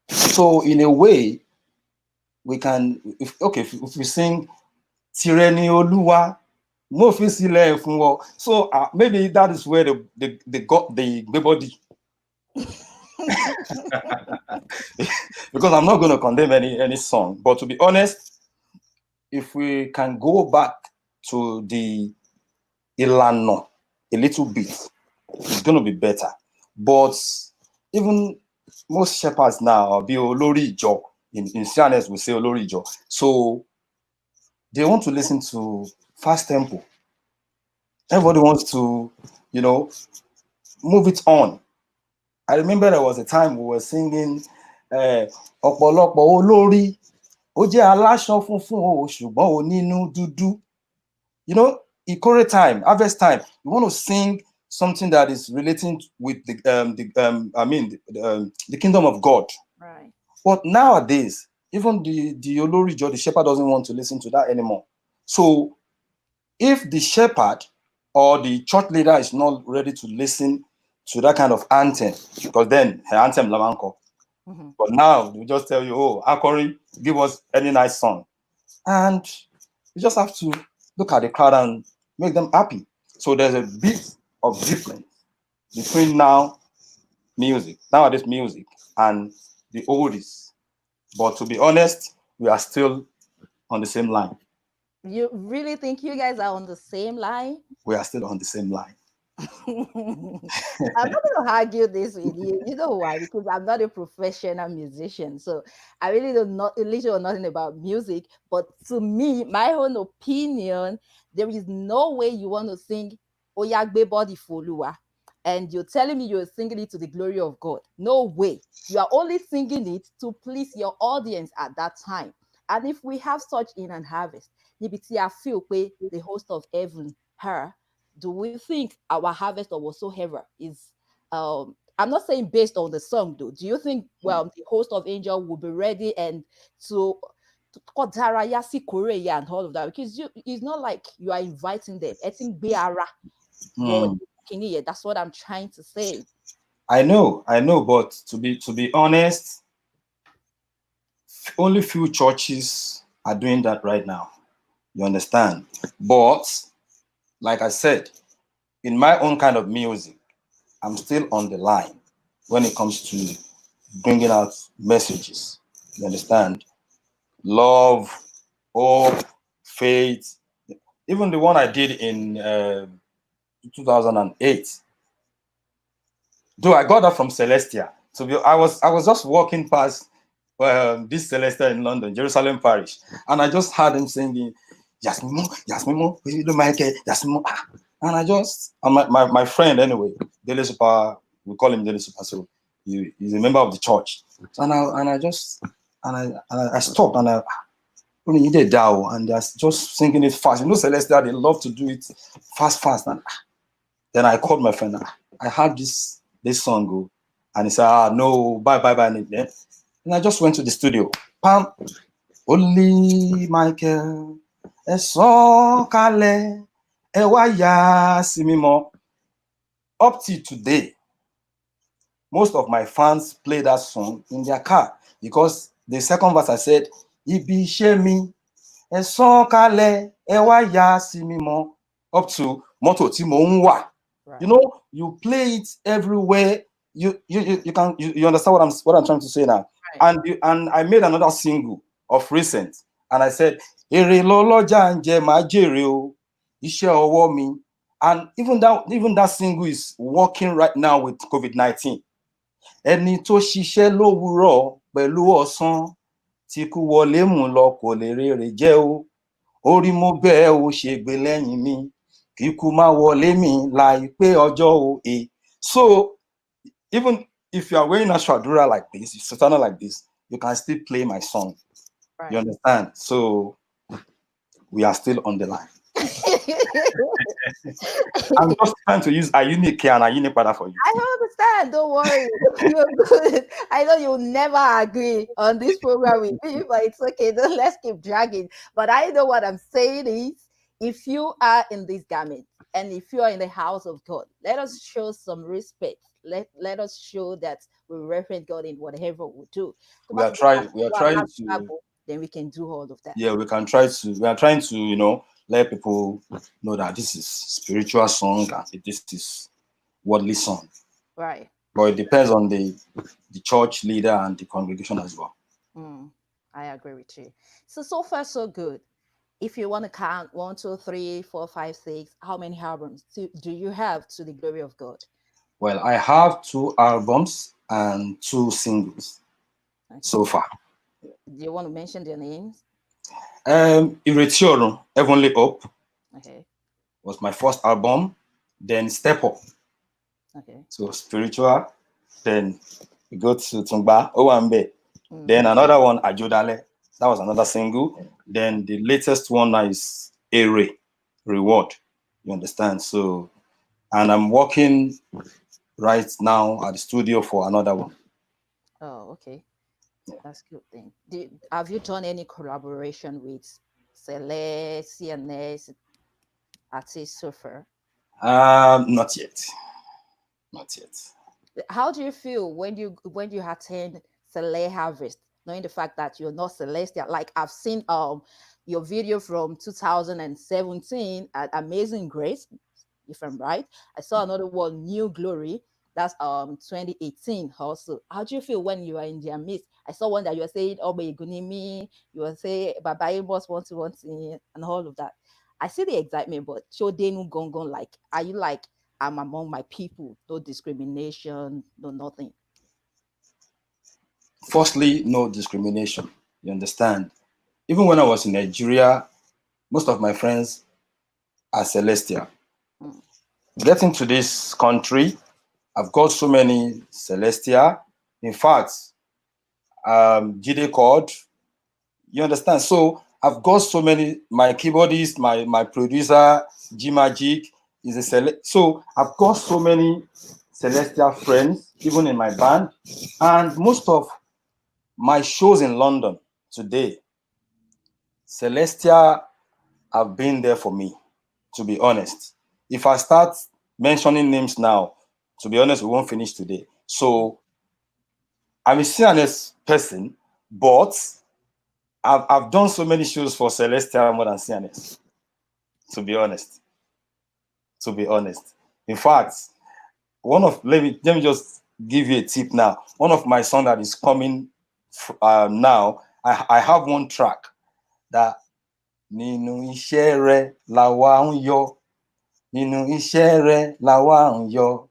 So in a way, we can, if we sing Tireni Oluwa, Mo fi sílẹ̀ fún ọ. So maybe that is where they got the body. Because I'm not going to condemn any song, but to be honest, if we can go back to the Ilano a little bit, it's going to be better. But even most shepherds now be Olori Ijo. In fairness, we say Olori Ijo. So they want to listen to fast tempo. Everybody wants to, move it on. I remember there was a time we were singing ọ̀pọ̀lọpọ̀ olórí ó jẹ́ aláṣọ funfun o ṣùgbọ́n onínú dúdú. You know, ìkórè time, harvest time, you want to sing something that is relating with the kingdom of God. Right. But nowadays, even the olórí ìjọ, the shepherd doesn't want to listen to that anymore. So if the shepherd or the church leader is not ready to listen to that kind of anthem, because then her anthem lamanko. But now we just tell you, oh, Akori, give us any nice song. And you just have to look at the crowd and make them happy. So there's a bit of difference between nowadays music, and the oldies. But to be honest, we are still on the same line. You really think you guys are on the same line? We are still on the same line. I'm not going to argue this with you. You know why? Because I'm not a professional musician. So I really don't know literally nothing about music. But to me, my own opinion, there is no way you want to sing Oyagbe Body Folua and you're telling me you're singing it to the glory of God. No way. You are only singing it to please your audience at that time. And if we have such in and harvest, I feel the host of heaven, her, do we think our harvest or whatsoever is I'm not saying based on the song though. Do you think the host of angel will be ready and to Kodarayasi Korea and all of that? Because it's not like you are inviting them. I think Beara. That's what I'm trying to say. I know, but to be honest, only few churches are doing that right now. You understand? But like I said, in my own kind of music, I'm still on the line when it comes to bringing out messages. You understand? Love, hope, faith. Even the one I did in 2008. Though I got that from Celestia. So I was just walking past this Celestia in London, Jerusalem Parish, and I just heard him singing, Yasmimo, you don't mind, Yasmimo. And I just, and my friend anyway, Dele Super, we call him Dele Super, so he's a member of the church. So I stopped and I needed Dao, and they're just singing it fast. You know, Celestia, they love to do it fast. And then I called my friend. I had this song go, and he said, no, bye. And I just went to the studio. Pam, only Michael, a song kale, ewaya simimo. Up till today, most of my fans play that song in their car because the second verse I said, Ibi shemi, a song kale, ewaya simimo. Up to Moto Timonwa. You know, you play it everywhere. You understand what I'm trying to say now. Right. And I made another single of recent, and I said, Ere loloja nje majere o, ise owo mi. And even that single is working right now with COVID-19. Ẹni tó ṣiṣẹ́ lówùúrọ̀ pẹ̀lú ọ̀sán tí kú wọlé mú lọ kò lè rere jẹ́ o. Orí mo bẹ́ẹ̀ o ṣègbè lẹ́yìn mi. So even if you are wearing a shadura like this, sutana like this, you can still play my song. Right. You understand? So we are still on the line. I'm just trying to use a unique and a unique para for you. I understand. Don't worry. You're good. I know you'll never agree on this program with me, but it's okay. Let's keep dragging. But I know what I'm saying is, if you are in this garment and if you are in the house of God, let us show some respect. Let us show that we reverence God in whatever we do. We are trying to. Then we can do all of that. Yeah, we are trying to, let people know that this is spiritual song and this is worldly song. Right. But it depends on the church leader and the congregation as well. I agree with you. So far so good. If you want to count 1, 2, 3, 4, 5, 6, how many albums do you have to the glory of God? Well, I have 2 albums and 2 singles so far. Do you want to mention their names? Iretioro, Heavenly Hope. Okay. Was my first album. Then Step Up. Okay. So spiritual. Then we go to Tungba, Owambe. Then another one, Ajodale. That was another single. Then the latest one now is Ere, Reward. You understand? So, and I'm working right now at the studio for another one. Oh, okay. That's good thing. Have you done any collaboration with Cele, CNS, artists so far? Not yet. Not yet. How do you feel when you attend Cele Harvest, knowing the fact that you're not Celestial? Like I've seen your video from 2017 at Amazing Grace, if I'm right. I saw another one, New Glory. That's 2018 also. How do you feel when you are in their midst? I saw one that you were saying, oh my gunimi, you were saying Baba boss want to and all of that. I see the excitement, but show denu gong gong, like are you like I'm among my people, no discrimination, no nothing? Firstly, no discrimination. You understand? Even when I was in Nigeria, most of my friends are Celestial. Getting to this country, I've got so many Celestia. In fact, Jide called. You understand? So I've got so many. My keyboardist, my producer, G Magic is a So I've got so many Celestial friends, even in my band, and most of my shows in London today, Celestia have been there for me. To be honest, if I start mentioning names now, to be honest, we won't finish today. So I'm a CNS person, but I've done so many shows for Celestia more than CNS. To be honest. In fact, let me just give you a tip now. One of my songs that is coming now, I have one track that Ninu Ishere Lawa Yo. Ninu Ishere Lawa Yo.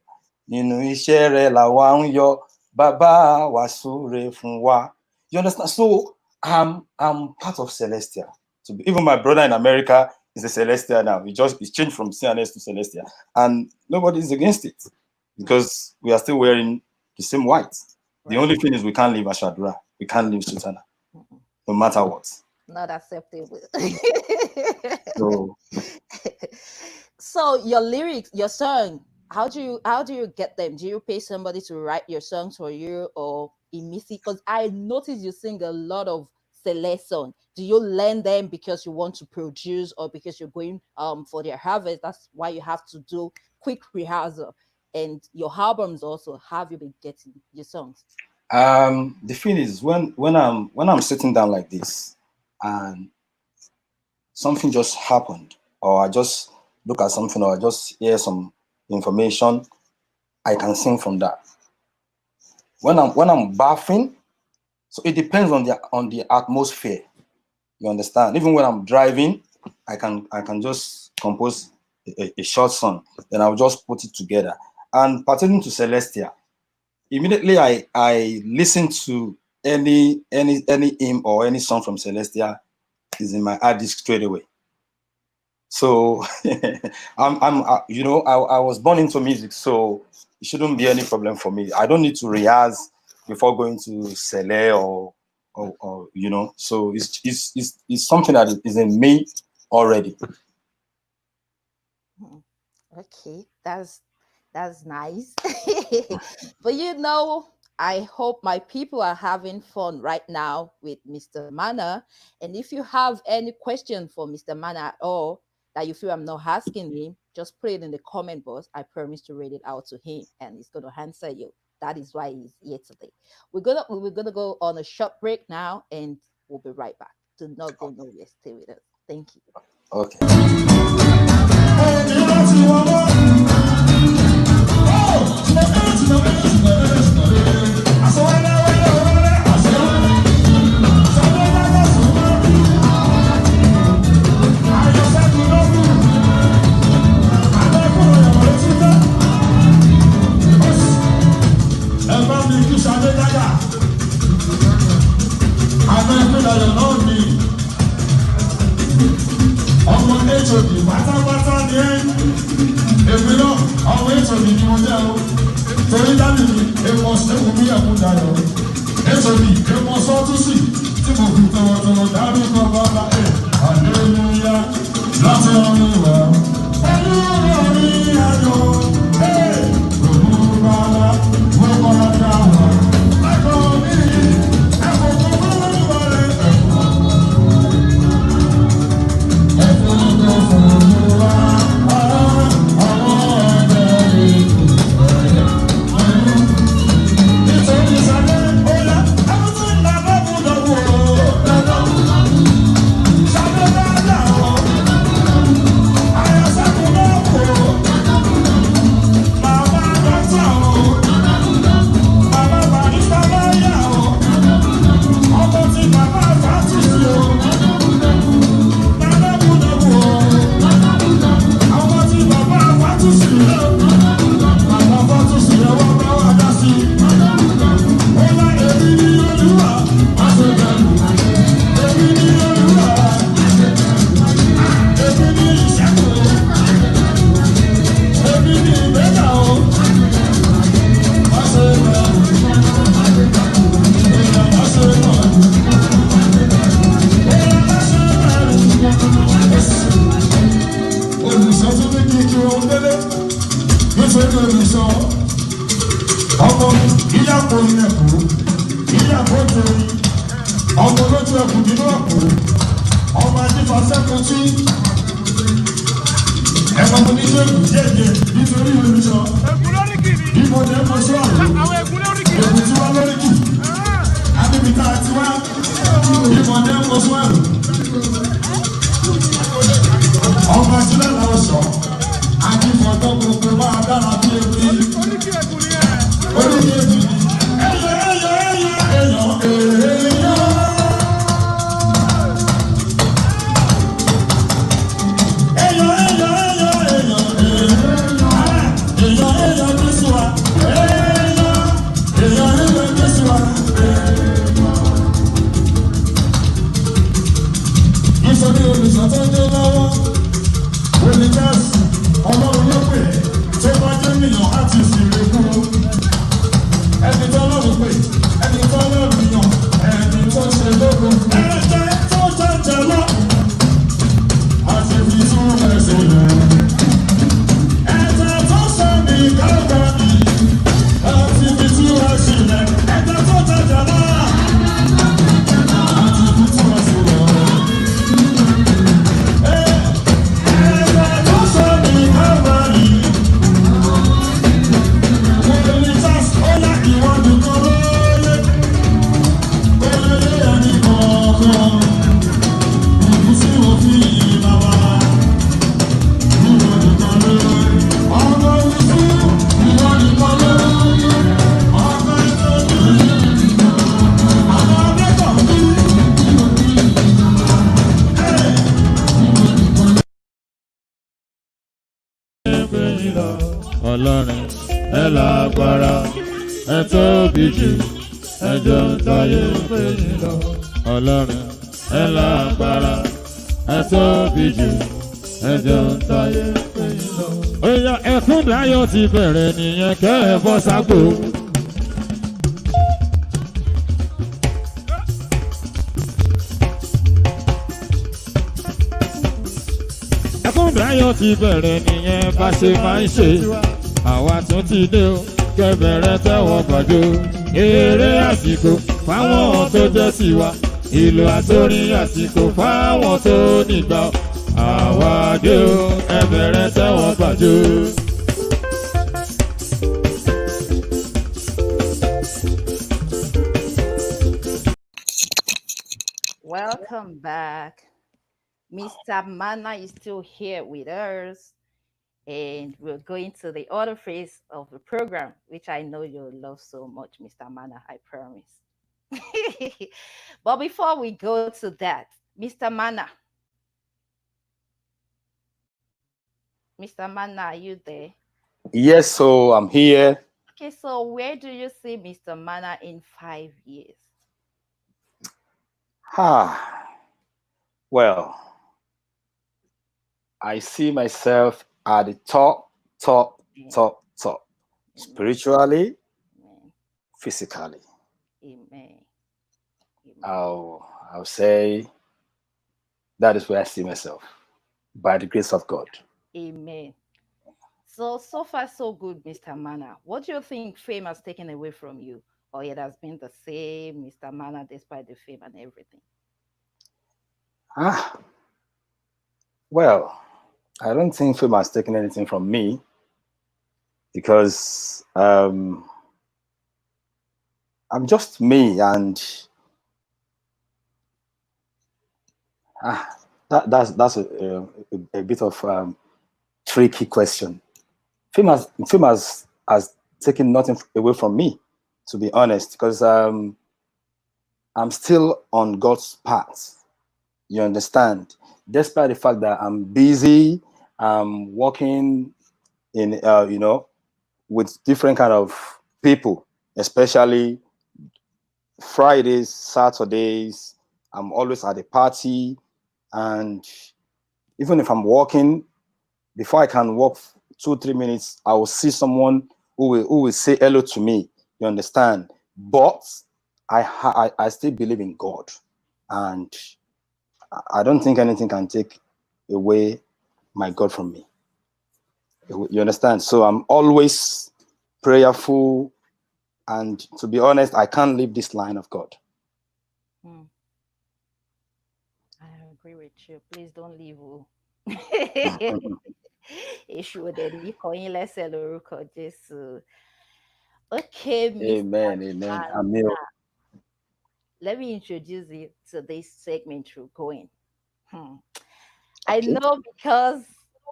Ninu Ishere Lawa Yo. Baba Wasure Funwa. You understand? So I'm part of Celestia. Even my brother in America is a Celestia now. It's changed from CNS to Celestia. And nobody is against it because we are still wearing the same white. Right. The only thing is we can't leave Ashadura. We can't leave Sultana. No matter what. Not acceptable. So your lyrics, your song, how do you get them? Do you pay somebody to write your songs for you or immediately? Because I noticed you sing a lot of Celeste songs. Do you learn them because you want to produce or because you're going for their harvest? That's why you have to do quick rehearsal. And your albums also, have you been getting your songs? The thing is when I'm sitting down like this and something just happened, or I just look at something, or I just hear some information, I can sing from that. When I'm bathing, so it depends on the atmosphere. You understand? Even when I'm driving, I can just compose a short song, then I'll just put it together. And pertaining to Celestia, immediately I listen to any hymn or any song from Celestia is in my hard disk straight away. So I was born into music, so it shouldn't be any problem for me. I don't need to rehearse before going to Cele or so it's something that is in me already. Okay, that's nice. But I hope my people are having fun right now with Mr. Manna. And if you have any question for Mr. Manna at all that you feel I'm not asking him, just put it in the comment box. I promise to read it out to him and he's going to answer you. That is why he's here today. We're gonna go on a short break now and we'll be right back. Do not go nowhere. Stay with us. Thank you. Okay. HOD pátápátá ni èmi náà ọmọ HOD ni mo jẹ́ o torí dábì mi èèmọ̀ ṣẹ́gun bí EKUNDAYO ètò mi èmo sọ́tún sí tí mo fi tọwọ́tọwọ́ dárúkọ bàbá àlélúyà láti ọ̀run wá. Pẹ̀lú orí ayọ̀ olùbàlà mo padà wá. Ẹ̀kọ́ mi ẹ̀kọ́ tó bá wọlé ẹ̀kọ́ tó fún wa. Ọlọ́run ẹ lágbára ẹ tóbi jù ẹ jọ ń táyé pé yín lọ. Ọlọ́run ẹ lágbára ẹ tóbi jù ẹ jọ ń táyé pé yín lọ. Oya Ẹ̀kúndayọ̀ ti bẹ̀rẹ̀ nìyẹn kẹ́ ẹ bọ́ ságbó. Ẹ̀kúndayọ̀ ti bẹ̀rẹ̀ nìyẹn bá ṣe máa ń ṣe. Àwa tún ti dé o kẹbẹ̀rẹ̀ tẹ́wọ́ gbàjọ. Eré àsìkò fáwọn tó jẹ́ tiwa. Ìlú àtórin àsìkò fáwọn tó nígbà. Àwa dé o kẹbẹ̀rẹ̀ tẹ́wọ́ gbàjọ. Welcome back. Mr. Manna is still here with us. And we're going to the other phase of the program, which I know you'll love so much, Mr. Manna, I promise. But before we go to that, Mr. Manna. Mr. Manna, are you there? Yes, so I'm here. Okay, so where do you see Mr. Manna in 5 years? Well, I see myself at the top. Spiritually, Amen. physically. Amen. I'll say that is where I see myself by the grace of God. Amen. So far, so good, Mr. Manna. What do you think fame has taken away from you? Or it has been the same, Mr. Manna, despite the fame and everything? Ah, well, I don't think fame has taken anything from me because I'm just me, and ah, that's a bit of tricky question. Fame has taken nothing away from me, to be honest, because I'm still on God's path. You understand? Despite the fact that I'm busy, I'm working in with different kind of people, especially Fridays, Saturdays. I'm always at a party, and even if I'm walking, before I can walk 2 3 minutes, I will see someone who will say hello to me. You understand? But I still believe in God, and I don't think anything can take away my God from me. You understand? So I'm always prayerful, and to be honest, I can't leave this line of God. Hmm, I agree with you. Please don't leave. Oh. Èṣù ò dẹ̀ ní kọ yín lẹ́sẹ̀ lórúkọ Jésù. Okay, Mr. Amen. Amen. Amen. Manna. Let me introduce you to this segment you're going. Hmm. I Okay. know because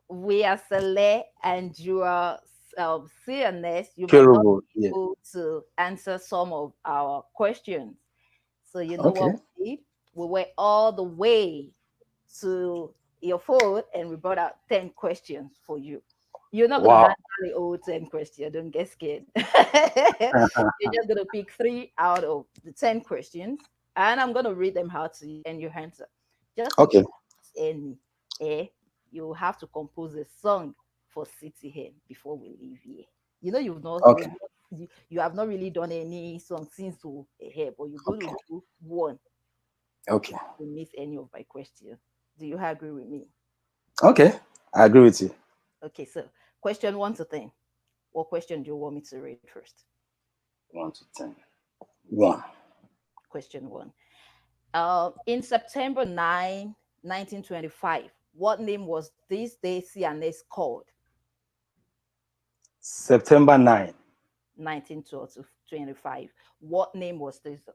we are Saleh and you are CNS, you might not Terrible. be Yeah. able to answer some of our questions. So you know Okay. what we did? We went all the way to your phone and we brought out 10 questions for you. You're not gonna Wow. answer the old 10 questions, don't get scared. You're just gonna pick three out of the 10 questions, and I'm gonna read them out to you and you answer. Just in Okay. case any you have to compose a song for City here before we leave here. You know Okay. you have not really done any song since to here, but you're going Okay. to do one Okay. to miss any of my questions. Do you agree with me? Okay. I agree with you. Okay, so question 1 to 10. What question do you want me to read first? 1 to 10. 1. Question one. In September 9, 1925, what name was this day CNS called? September 9. 1925. What name was this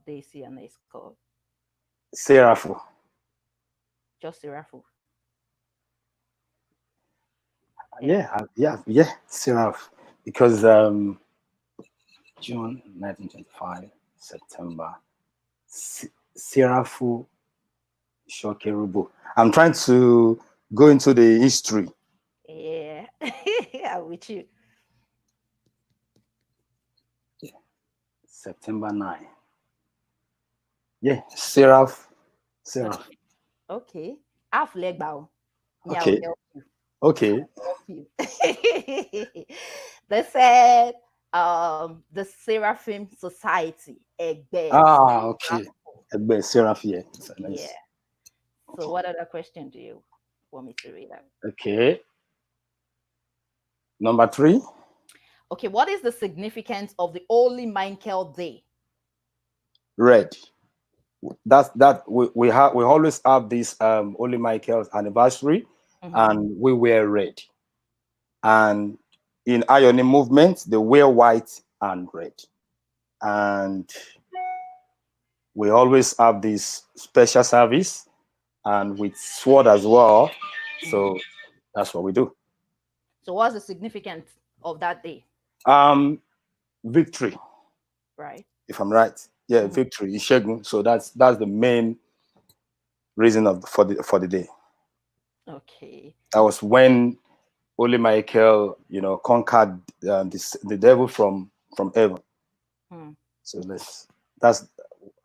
day CNS called? Seraphu. Just Seraphu. Yeah. Seraph. Because June 1925, September. Seraphu Shokerubo. I'm trying to go into the history. Yeah, I'm with you. September 9. Yeah, Seraph. Seraph. Okay. Okay. Half leg bow. Me, I will Okay. help you. Okay. Help you. They said the Seraphim Society. Egbe. Okay. Seraph, yeah. So Yeah. nice. So Okay. what other question do you want me to read out? Okay. Number 3. Okay, what is the significance of the Holy Michael Day? Red. We always have this Holy Michael's anniversary, Mhm. and we wear red. And in Ionic movement, they wear white and red. And we always have this special service and with sword as well. Mhm. So that's what we do. So what's the significance of that day, Um, Victory, right? if I'm right. Yeah, Mhm. victory, Ishegun. So that's the main reason for the day. Okay. That was when Holy Michael, conquered the devil from heaven. Hmm. So that's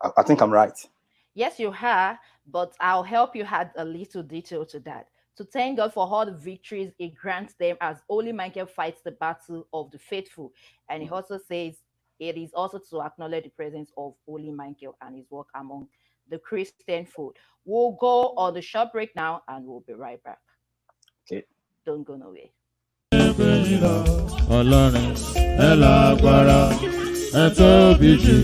I think I'm right. Yes, you are, but I'll help you add a little detail to that. To thank God for all the victories He grants them as Holy Michael fights the battle of the faithful. And He also says It is also to acknowledge the presence of Holy Michael and his work among the Christian fold. We'll go on the short break now and we'll be right back. Okay. Don't go nowhere. Ọlọ́run ẹ lágbára ẹ tóbi jù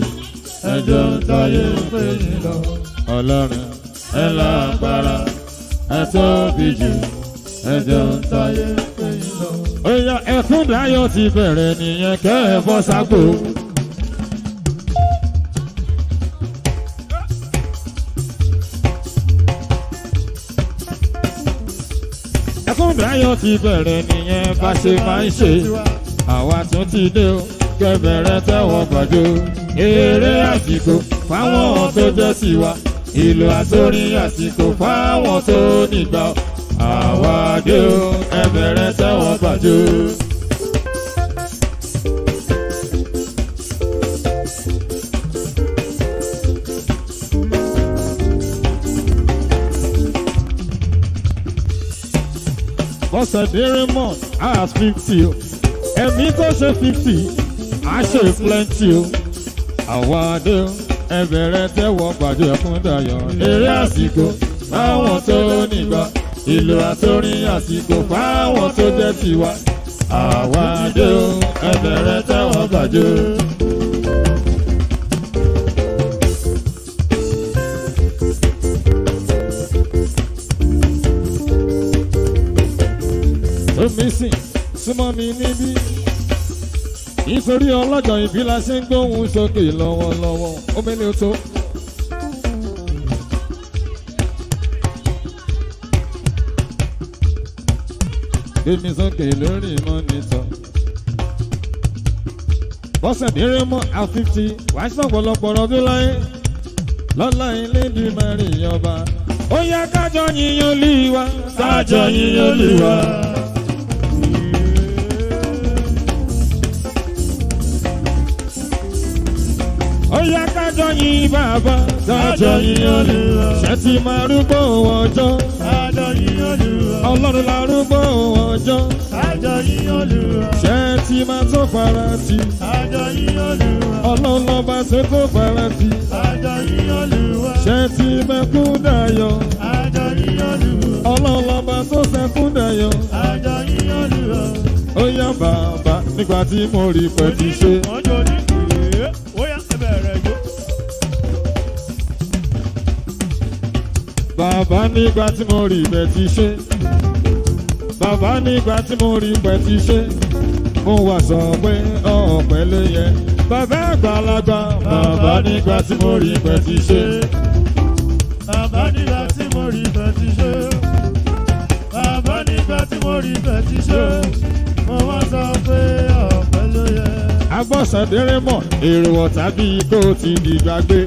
ẹ jọ táyé pé yín lọ. Ọlọ́run ẹ lágbára ẹ tóbi jù ẹ jọ táyé pé yín lọ. Oya Ẹ̀kúndayọ̀ ti bẹ̀rẹ̀ nìyẹn kẹ́ ẹ bọ́ sápò. Ẹ̀kúndayọ̀ ti bẹ̀rẹ̀ nìyẹn bá ṣe máa ń ṣe. Àwa tún ti dé o kẹbẹ̀rẹ̀ tẹ́wọ̀ gbàjọ. Eré àsìkò fáwọn tó jẹ́ tiwa. Ìlú àtórí àsìkò fáwọn tó nígbà. Àwa dé o kẹbẹ̀rẹ̀ tẹ́wọ̀ gbàjọ. Bọ́sẹ̀ Dérèmọ̀ as 50 o. Ẹ̀mí tó ṣe 50 á ṣe plenty o. Àwa dé o ẹ bẹ̀rẹ̀ tẹ́wọ́ gbàjọ Ẹ̀kúndayọ̀. Eré àsìkò fáwọn tó nígbà. Ìlú àtórí àsìkò fáwọn tó jẹ́ tiwa. Àwa dé o ẹ bẹ̀rẹ̀ tẹ́wọ́ gbàjọ. Omi sìn súnmọ́ mi níbí. Nítorí ọlọ́jọ́ ìbí la ṣe ń gbóhùn sókè lọ́wọ́lọ́wọ́. Omi ni ó tó. Gbémi sókè lórí mọ́nítọ̀. Bọ́sẹ̀ Dérèmọ̀ at 50 wàá ṣọ̀pọ̀lọpọ̀ ọdún láyé. Lọ́lá Elédùmarè ọba. Ó yá kájọ yíyan Olúwa. Kájọ yíyan Olúwa. Ó yá kájọ yìn bàbá. Kájọ yìn Olúwa. Ṣé ti máa rúgbó ọjọ́. Kájọ yìn Olúwa. Ọlọ́run la rúgbó ọjọ́. Kájọ yìn Olúwa. Ṣé ti máa tó farati. Kájọ yìn Olúwa. Ọlọ́run lọ́ba tó farati. Kájọ yìn Olúwa. Ṣé ti mẹ́kúndayọ̀. Kájọ yìn Olúwa. Ọlọ́run lọ́ba tó sẹ́kúndayọ̀. Kájọ yìn Olúwa. Ó yá bàbá nígbà tí mo rí pẹ́ ti ṣe. Bàbá nígbà tí mo rí ibẹ̀ ti ṣe. Bàbá nígbà tí mo rí ibẹ̀ ti ṣe. Mo wá sọ pé ọ̀pẹ ló yẹ. Bàbá àgbàlagbà. Bàbá nígbà tí mo rí ibẹ̀ ti ṣe. Bàbá nígbà tí mo rí ibẹ̀ ti ṣe. Bàbá nígbà tí mo rí ibẹ̀ ti ṣe. Mo wá sọ pé ọ̀pẹ ló yẹ. Bọ́sẹ̀ Dérèmọ̀ èrò ọ̀tá bíi kó ti dìgbàgbé.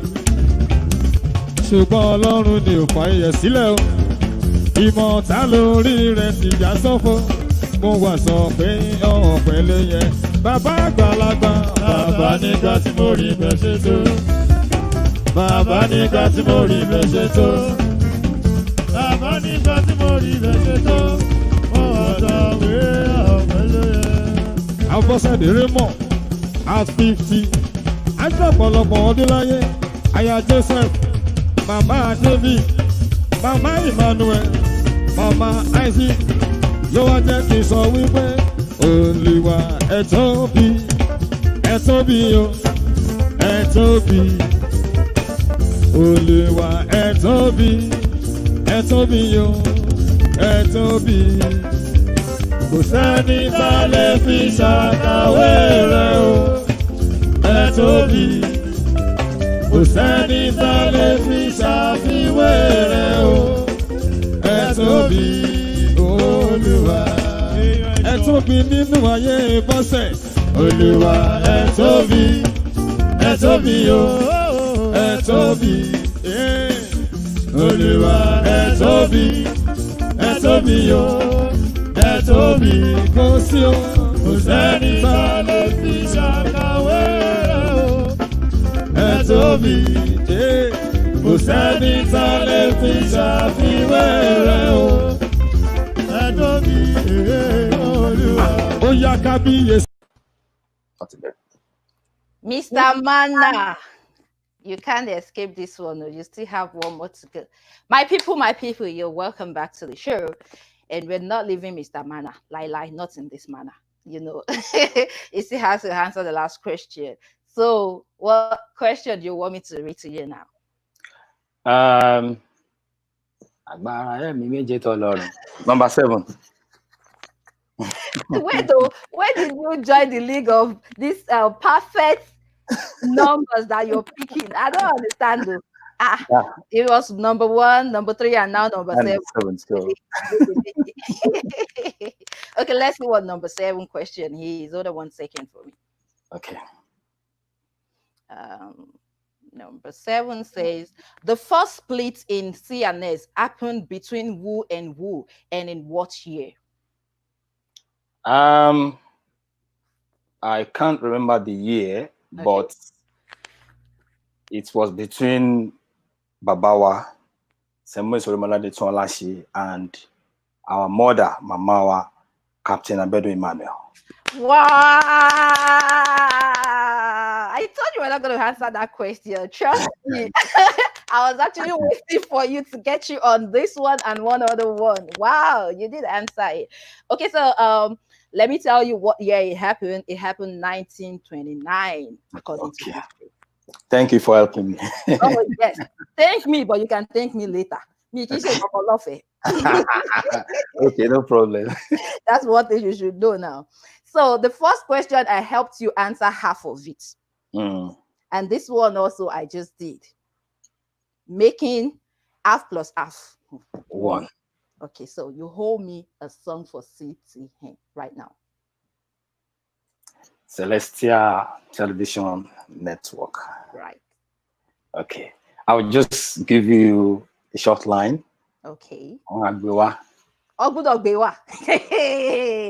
Ṣùgbọ́n Ọlọ́run ni ò fà iyẹ̀ sílẹ̀ o. Ìmọ̀ ọ̀tá lórí rẹ̀ sì já sọ́fọ́. Mo wá sọ pé ọ̀pẹ ló yẹ. Bàbá àgbàlagbà. Bàbá nígbà tí mo rí bẹ́ẹ̀ ṣe tó. Bàbá nígbà tí mo rí bẹ́ẹ̀ ṣe tó. Bàbá nígbà tí mo rí bẹ́ẹ̀ ṣe tó. Mo wá sọ pé ọ̀pẹ ló yẹ. Bọ́sẹ̀ Dérèmọ̀ at 50. Àti ọ̀pọ̀lọpọ̀ ọdún láyé. Aya Joseph. Mama David, Mama Emmanuel, Mama Isaac, ló wá jẹ́ kí n sọ wípé Olúwa ẹ tóbi o, ẹ tóbi. Olúwa ẹ tóbi o, ẹ tóbi. Kò sẹ́ni tá lè fi ṣàkàwé rẹ̀ o, ẹ tóbi. Kò sẹ́ni tá lè fi ṣàfiwé rẹ̀ o. Ẹ tóbi Olúwa. Ẹ tóbi nínú ayé Bọ́sẹ̀. Olúwa ẹ tóbi o. Ẹ tóbi. Olúwa ẹ tóbi o. Ẹ tóbi kò sí o. Kò sẹ́ni tá lè fi ṣàkàwé rẹ̀ o. Ẹ tóbi, kò sẹ́ni tá lè fi ṣàfiwé rẹ̀ o. Ẹ tóbi, Olúwa. Ó yá kábíyèsí. Mr. Manna, you can't escape this one. You still have one more to go. My people, you're welcome back to the show. And we're not leaving Mr. Manna. Lie, not in this manner. He still has to answer the last question. So, what question do you want me to read to you now? Agbára ẹ̀mí méje tọ́lọ́run. Number 7. Where did you join the league of these perfect numbers that you're picking? I don't understand though. Yeah, It was number 1, number 3, and now number and 7. 7 still. Okay, let's see what number 7 question is. Hold on 1 second for me. Okay. Number 7 says the first split in CNS happened between who and who, and in what year? I can't remember the year, but it was between Babawa, Samuel Solomalade Tonlashi, and our mother, Mamawa, Captain Abedo Emmanuel. Wow! I told you we're not going to answer that question. Trust me. I was actually waiting for you to get you on this one and one other one. Wow, you did answer it. Okay, so let me tell you what year it happened. It happened 1929, according to history. Thank you for helping me. Oh yes, thank me, but you can thank me later. Okay, no problem. That's what you should know now. So the first question, I helped you answer half of it. And this one also I just did. Making half plus half. 1. Okay, so you hold me a song for CTN right now. Celestial Television Network. Right. Okay. I will just give you a short line. Okay. Agbewa. Ogudogbewa.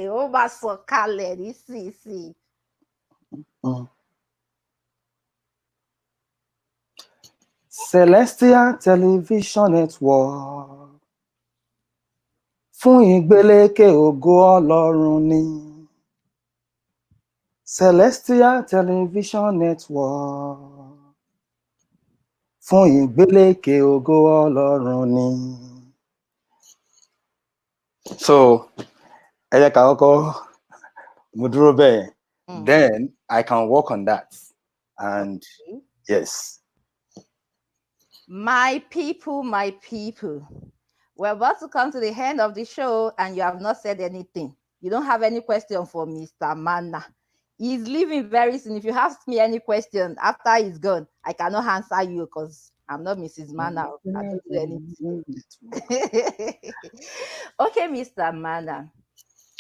Ó bá sọ kalẹ̀ nísinsìnyí. Celestial Television Network. Fún ìgbélékè ògo Ọlọ́run ni. Celestial Television Network. Fún ìgbélékè ògo Ọlọ́run ni. So, ẹ jẹ́ ká kọ́kọ́ mo dúró bẹ́ẹ̀. Then I can work on that. And yes. My people, we're about to come to the end of the show and you have not said anything. You don't have any question for Mr. Manna. He's leaving very soon. If you ask me any question after he's gone, I cannot answer you because I'm not Mrs. Manna. I don't do anything. Okay, Mr. Manna.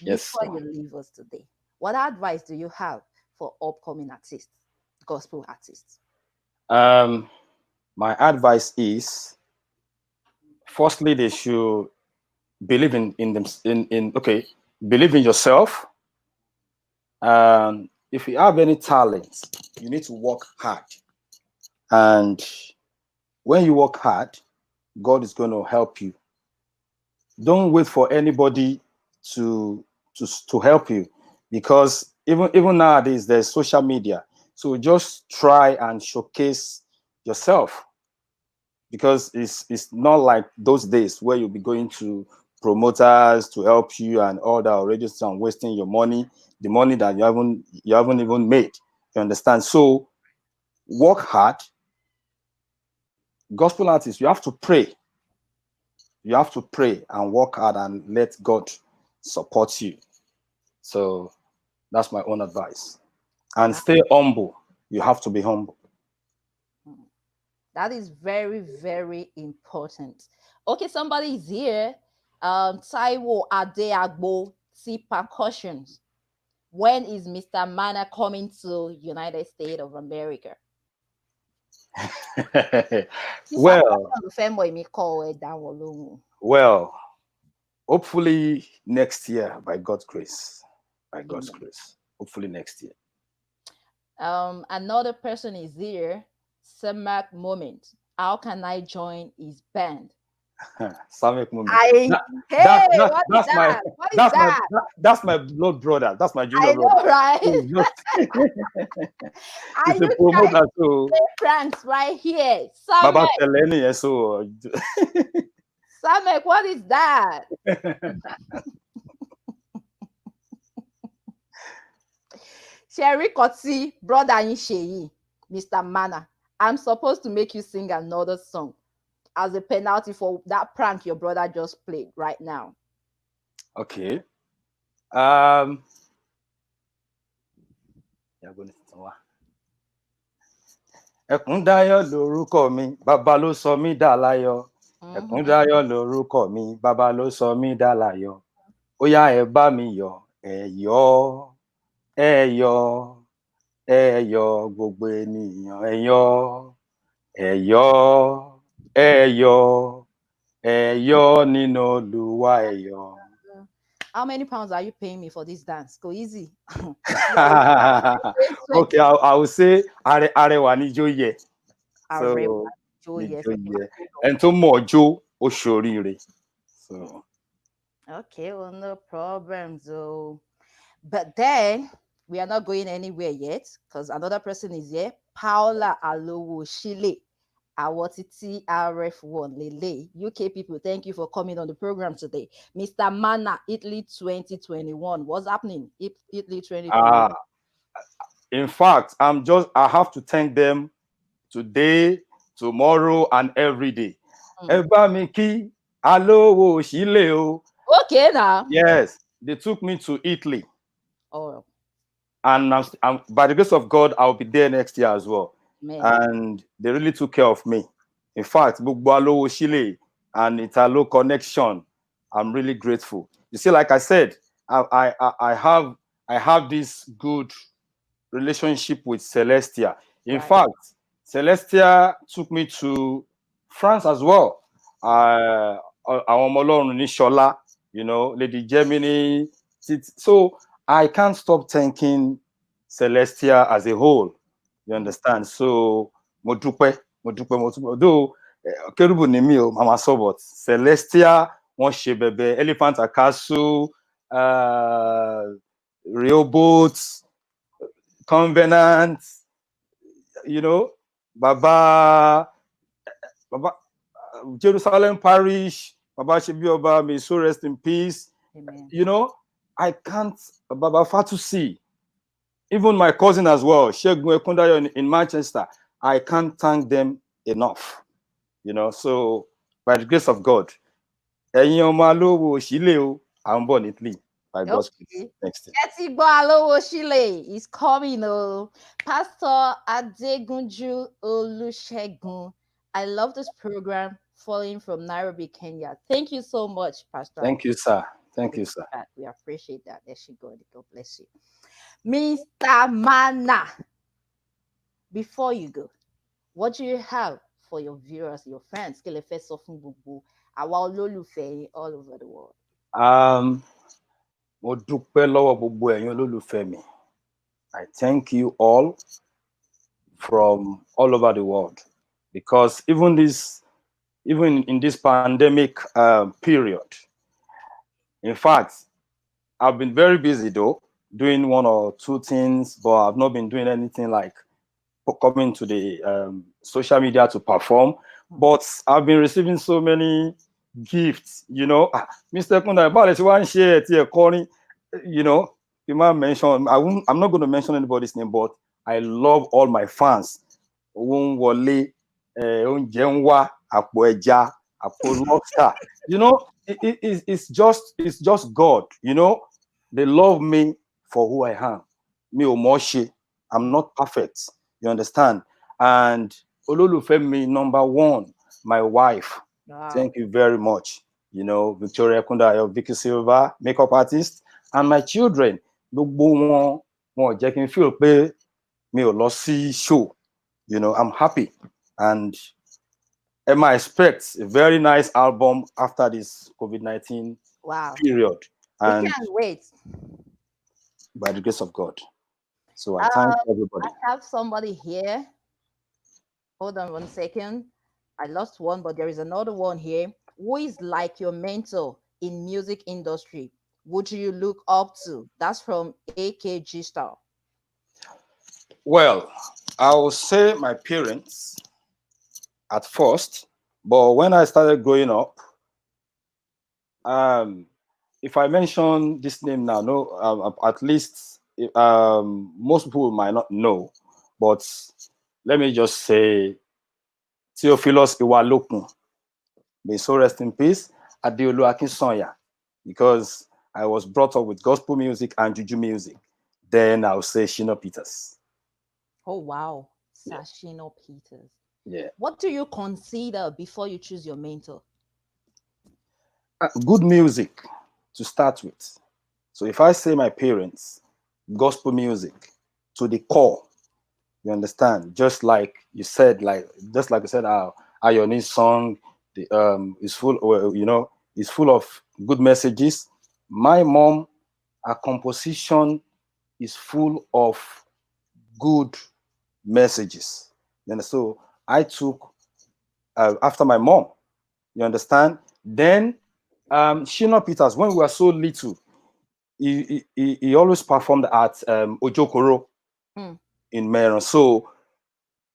Yes. Before you leave us today, what advice do you have for upcoming artists, gospel artists? My advice is, firstly, they should believe in them. Believe in yourself. If you have any talents, you need to work hard. And when you work hard, God is going to help you. Don't wait for anybody to help you, because even nowadays there's social media. So just try and showcase yourself, because it's not like those days where you'll be going to promoters to help you and all that, already start wasting your money, the money that you haven't even made. You understand? So work hard. Gospel artists, you have to pray. You have to pray and work hard and let God support you. So that's my own advice. And stay humble. You have to be humble. That is very, very important. Okay, somebody is here. Taiwo Adeagbo, C Percussions. When is Mr. Manna coming to United States of America? Well, hopefully next year, by God's grace. By God's grace. Hopefully next year. Another person is here. Samak Moment. How can I join his band? Samek Mumi. I what is That's my that? What is that? that's my blood brother. That's my junior I brother. know, right? So it's just Are it's a you trying promoter. to So play pranks right here? Baba Samek, Teleni. So Samek, what is that? Sherry Kotsi, brother in Sheyi, Mr. Manna. I'm supposed to make you sing another song as a penalty for that prank your brother just played right now. okay. You're going to Ẹ̀kúndáyọ̀ lorúkọ mi, bàbá ló sọ mí dà láyọ̀. Ẹ̀kúndáyọ̀ lorúkọ mi, bàbá ló sọ mí dà láyọ̀. Ó yá ẹ bá mi yọ̀, ẹ yọ̀, ẹ yọ̀, ẹ yọ̀ gbogbo ènìyàn, ẹ yọ̀, ẹ yọ̀, ẹ yọ̀, ẹ yọ̀ nínú Olúwa, ẹ yọ̀. How many pounds are you paying me for this dance? Go easy. Okay, I will say arẹwà níjó yẹ. Arewa, So Joe, yes. níjó yẹ. Ẹni tó mọ̀ jó ó ṣoríire. So Okay, well, no problem, though. But then we are not going anywhere yet because another person is here. Paula Alowo Shile. Awotiti RF1 Lele. UK people, thank you for coming on the program today. Mr. Manna, Italy 2021. What's happening? Italy 2021. in fact, I have to thank them today, tomorrow, and every day. Ẹ bá mi kí Alówó Ṣílè o. Okay, now. Yes, they took me to Italy. Oh, And by the grace of God, I'll be there next year as well. man. And they really took care of me. In fact, Gbogbo Alówó Ṣílè and Italo connection, I'm really grateful. You see, like I said, I have this good relationship with Celestia. In Right. fact, Celestia took me to France as well. Àwọn ọmọ Ọlọ́run ní Ṣọlá, you know, Lady Germany. So I can't stop thanking Celestia as a whole. You understand? So mo dúpẹ́. Though Kérúbù ni mí o, màmá sọ, but Celestia wọ́n ṣe bẹ̀bẹ̀, Elephant Castle, Rehoboth, Covenant, you know, Baba Jerusalem Parish, Baba Shebioba, may so rest in peace. Amen. You know, I can't, Baba Fatusi, even my cousin as well, Shegun EKUNDAYO in Manchester, I can't thank them enough. You know, so by the grace of God, ẹ̀yin ọmọ Alówó Ṣílè o, à ń bọ̀ ní Italy by God's grace next year. Etibo Alowo Shile is coming. Oh, Pastor Adegunju Olusegun. I love this program following from Nairobi, Kenya. Thank you so much, Pastor. Thank you, sir. Thank you, sir. We appreciate that. There she go. God bless you. Mr. Manna, before you go, what do you have for your viewers, your fans? Kí lẹ fẹ́ sọ fún gbogbo àwa olólùfẹ́ yín all over the world. Mo dúpẹ́ lọ́wọ́ gbogbo ẹ̀yin olólùfẹ́ mi. I thank you all from all over the world, because even in this pandemic period, in fact, I've been very busy though, doing one or two things, but I've not been doing anything like coming to the social media to perform. But I've been receiving so many gifts, you know. Mr. Kunda, you know, you might mention, I'm not going to mention anybody's name, but I love all my fans. You know, it's just God, you know. They love me for who I am. Me Omoshi, I'm not perfect. You understand? And Ololufemi, number one, my wife. Wow. Thank you very much. You know, Victoria Kundayo, Vicky Silva, makeup artist, and my children. Gbogbo wọn jẹ́ kí n feel pé mi ò lọ sí show. You know, I'm happy. And Emma expects a very nice album after this COVID-19 period. And we can't wait. By the grace of God. So I thank everybody. I have somebody here. Hold on 1 second. I lost one, but there is another one here. who is like your mentor in music industry? Would you look up to? That's from AKG Star. Well, I will say my parents at first, but when I started growing up, um, if I mention this name now, no, at least most people might not know, but let me just say Theophilus Iwalokun, may so rest in peace, Adeolu Akinsanya, because I was brought up with gospel music and juju music. Then I'll say Shino Peters. Oh wow, Yeah. Sashino Peters. Yeah. What do you consider before you choose your mentor? Good music to start with. So if I say my parents, gospel music to the core, you understand? Just like you said, our Ioni's song, the is full, well, is full of good messages. My mom, her composition is full of good messages. So I took after my mom. You understand? Then Shina Peters, when we were so little, he always performed at Ojokoro Mm. in Meron. So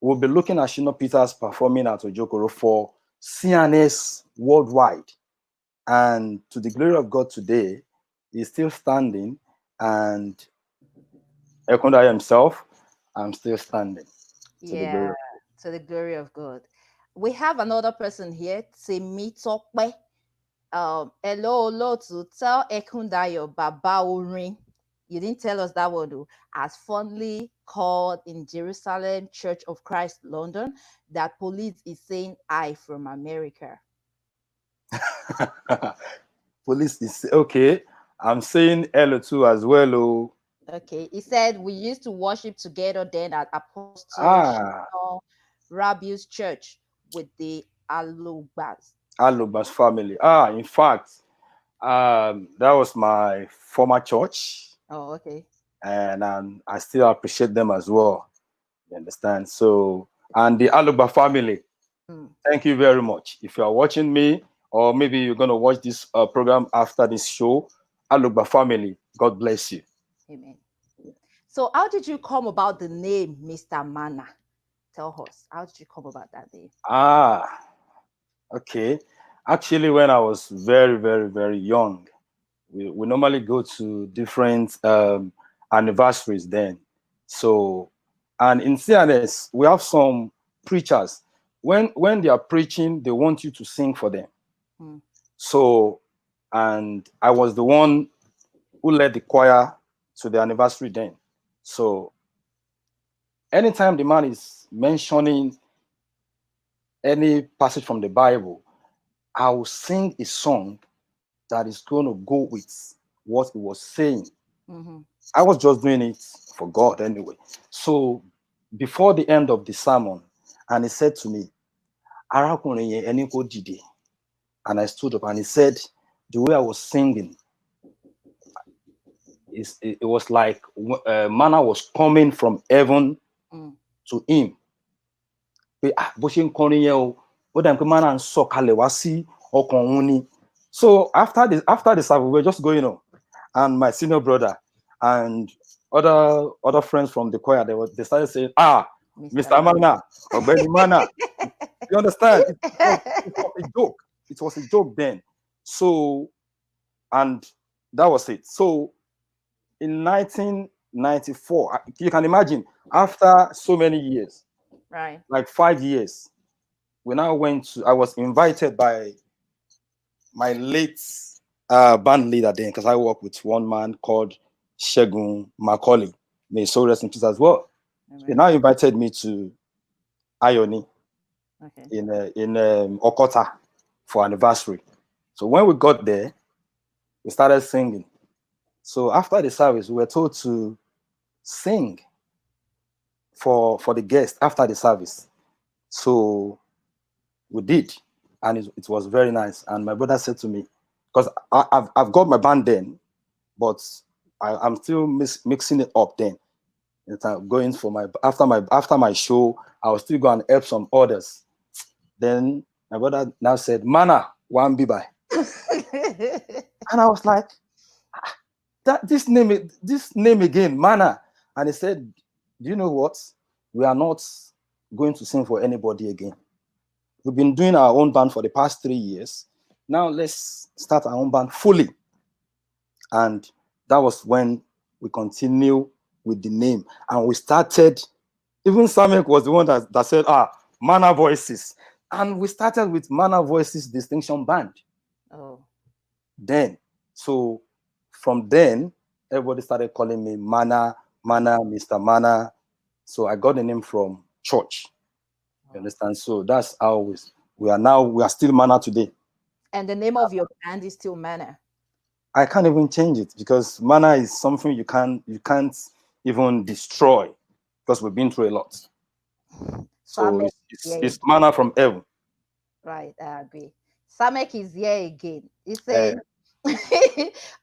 we'll be looking at Shina Peters performing at Ojokoro for CNS worldwide. And to the glory of God today, he's still standing. And Ekundayo himself, I'm still standing. To the glory Yeah, of to the glory of God. We have another person here, Temitokpe. Hello, to tell Ekundayo Baba Orin. You didn't tell us that word, though. As fondly called in Jerusalem Church of Christ, London, that police is saying I from America. Police is okay. I'm saying hello too as well. Oh. Okay, he said we used to worship together then at Apostle Ah, Shino Rabiu's church with the Alubas. Alubas family. In fact, that was my former church, Oh, okay. and I still appreciate them as well. You understand? So, and the Aluba family, Mm, thank you very much. If you are watching me, or maybe you're gonna watch this program after this show, Aluba family, God bless you. amen. So, how did you come about the name Mr. Manna? Tell us, how did you come about that name? Ah, okay. Actually, when I was very, very, very young, we normally go to different anniversaries then. So, and in CNS, we have some preachers. When they are preaching, they want you to sing for them. Mm, So, and I was the one who led the choir to the anniversary then. So, anytime the man is mentioning any passage from the Bible, I will sing a song that is going to go with what he was saying. mm-hmm. I was just doing it for God anyway. So before the end of the sermon, and he said to me, "Arákùnrin yẹn, ẹni kó dìde." And I stood up and he said, the way I was singing, it was like manna was coming from heaven Mm, to him. Bó ṣe ń kọrin yẹn o, ó dà pé manna ń sọ̀kalẹ̀ wá sí ọkàn òun ni. So after the service, we were just going on, and my senior brother and other friends from the choir, they started saying, Mr. Manna. Manna, Ọ̀gbẹ́ni Manna. You understand? It was a joke. It was a joke then. So, and that was it. So in 1994, you can imagine, after so many years, Right. like 5 years, I was invited by my late band leader then, because I work with one man called Shegun Macaulay. May so rest in peace as well. He Amen. now invited me to Ioni Okay. in Okota for anniversary. So when we got there, we started singing. So after the service, we were told to sing for the guests after the service. So we did, and it was very nice. And my brother said to me, because I've got my band then, but I'm still mixing it up then. Going for after my show, I was still going to help some others. Then my brother now said, "Manna, one be by. And I was like, this name again, Manna. And he said, do you know what? We are not going to sing for anybody again. We've been doing our own band for the past 3 years. Now let's start our own band fully. And that was when we continue with the name. And we started, even Samek was the one that said, Manna Voices. And we started with Manna Voices Distinction Band. Oh. Then, so from then, everybody started calling me Manna, Mr. Manna. So I got the name from church. You understand? So that's how we are still Manna today. And the name of your band is still Manna. I can't even change it because Manna is something you can't even destroy because we've been through a lot. So it's Manna from heaven. Right, I agree. Samek is here again. He said,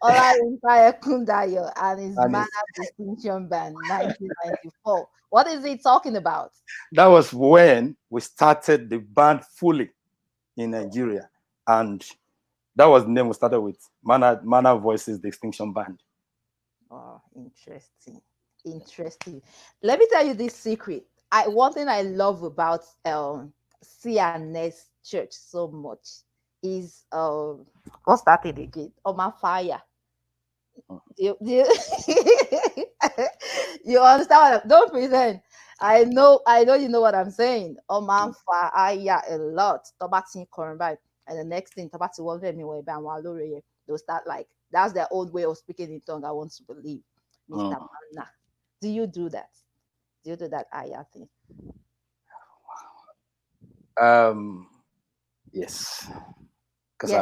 EKUNDAYO and his Manna Distinction Band, 1994. What is he talking about? That was when we started the band fully in Nigeria. And that was the name we started with, Manna Voices Distinction Band. Oh, interesting. Interesting. Let me tell you this secret. One thing I love about CNS Church so much is what's that thing again? My fire. You understand? Don't pretend. I know you know what I'm saying. My fire a lot. And the next thing, they'll start like that's their old way of speaking in tongue. I want to believe, Mr. Manna. Do you do that? Do you do that ayah thing? Yes, because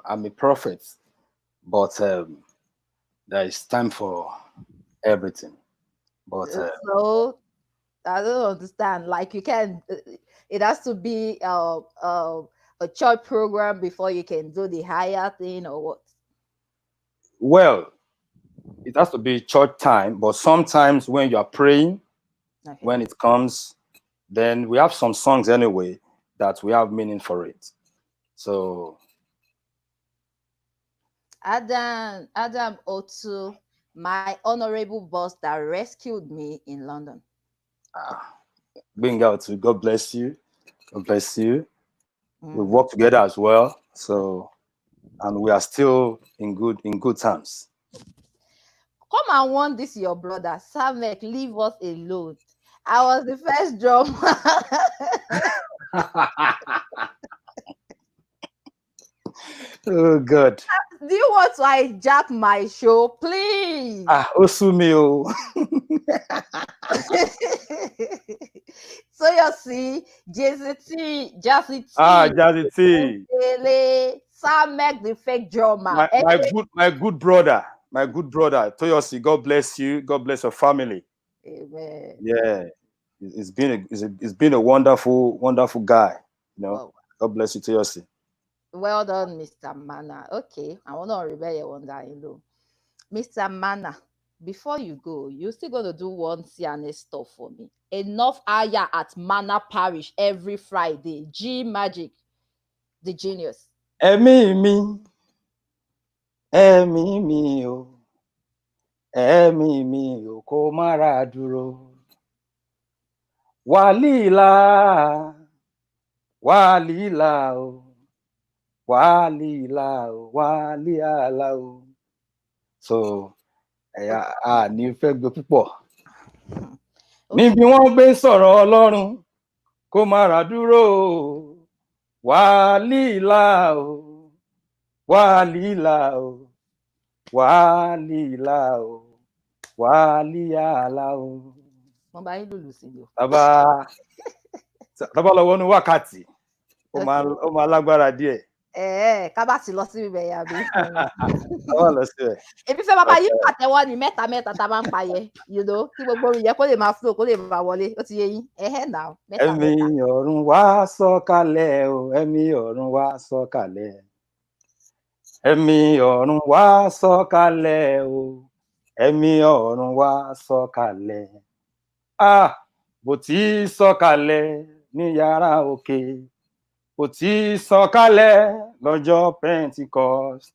I'm a prophet, but there is time for everything. But so I don't understand. Like you can, it has to be a church program before you can do the higher thing, or what? Well, it has to be church time, but sometimes when you are praying, when it comes, then we have some songs anyway that we have meaning for it. So Adam Otu, my honorable boss that rescued me in London. Being out to God bless you. God bless you. We work together as well. So, and we are still in good terms. Come and warn this your brother, Samek, leave us alone. I was the first drummer. Oh God. Do you want to hijack my show, please? Osumio. So you see, Jazzy Jazzy T. Samek the fake drummer. My good brother. Toyosi, God bless you. God bless your family. Amen. Yeah. It's been a wonderful guy. You know. Wow. God bless you, Toyosi. Well done, Mr. Manna. Okay, I want to rebel your one that you know. Mr. Manna, before you go, you're still going to do one CNA stuff for me. Enough ayah at Manna Parish every Friday. G Magic, the genius. Emi mi o kó mára dúró. Wàlílà o. Wàlílà o. So, ní fẹ́ gbé púpọ̀. Níbi wọ́n gbé sọ̀rọ̀ Ọlọ́run kó mára dúró. Wàlílà o. Wàlílà o. Mo bá yín lùlù sí i. Tábà lọ wọnú wákàtí, ó máa lágbára díẹ̀. Ká bá ti lọ sí ibẹ̀ yà bí. Tábà lọ sí ẹ̀. Èmi fẹ́ bàbá yín pàtẹ́wọ́ ní mẹ́ta tá a bá ń pa yẹ, you know, kí gbogbo ìyẹn kó lè máa flow, kó lè máa wọlé, ó ti yé yín. Now. Ẹ̀mí ọ̀run wá sọ̀kalẹ̀ o, ẹ̀mí ọ̀run wá sọ̀kalẹ̀. Ẹ̀mí ọ̀run wá sọ̀kalẹ̀ o, ẹ̀mí ọ̀run wá sọ̀kalẹ̀. Bó ti sọ̀kalẹ̀ ní yàrá òkè, kò tí ì sọ̀kalẹ̀ lọ́jọ́ Pentecost,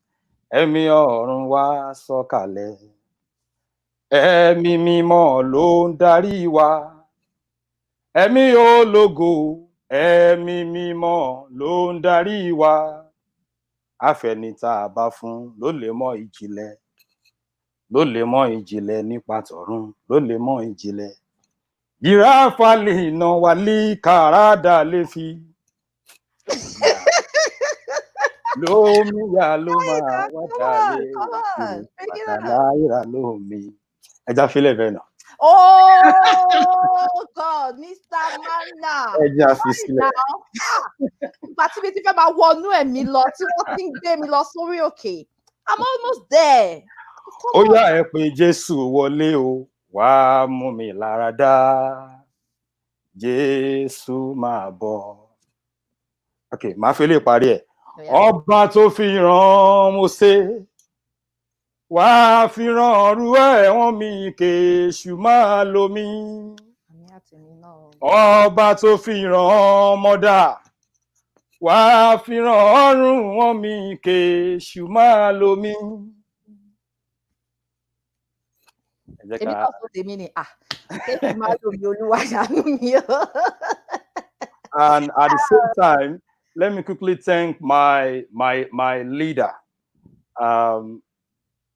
ẹ̀mí ọ̀run wá sọ̀kalẹ̀. Ẹ̀mí mímọ́ ló ń darí wa, ẹ̀mí ológo, ẹ̀mí mímọ́ ló ń darí wa. Àfẹnitá bá fún ló lè mọ ìjìnlẹ̀, ló lè mọ ìjìnlẹ̀ nípa tọ̀run, ló lè mọ ìjìnlẹ̀. Gíráfà lè nà wá lé kàràdà lè fi. Lómìyà ló máa wá dálé pàtàláìra lómi. Ẹja fílẹ̀ bẹ́ẹ̀ náà. Oh God, Mr. Manna. Ẹja fi sílẹ̀. Ìgbà tí mi ti fẹ́ máa wọnú ẹ̀mí lọ, tí wọ́n ti ń gbé mi lọ sórí òkè. I'm almost there. Ó yá ẹ pé Jésù wọlé o, wá mú mi lára dá. Jésù máa bọ̀. Okay, màá fi lè parí ẹ̀. Ọba tó fi rán Mósè, wá fi rán ọrú ẹ̀wọ̀n mi kèṣù máa lò mí. Ọba tó fi rán Mọ́dà, wá fi rán ọrùn wọn mi kèṣù máa lò mí. Èmi náà sọ tèmi ni, kèṣù máa lò mí, Olúwa ṣàánú mi o. And at the same time, let me quickly thank my leader,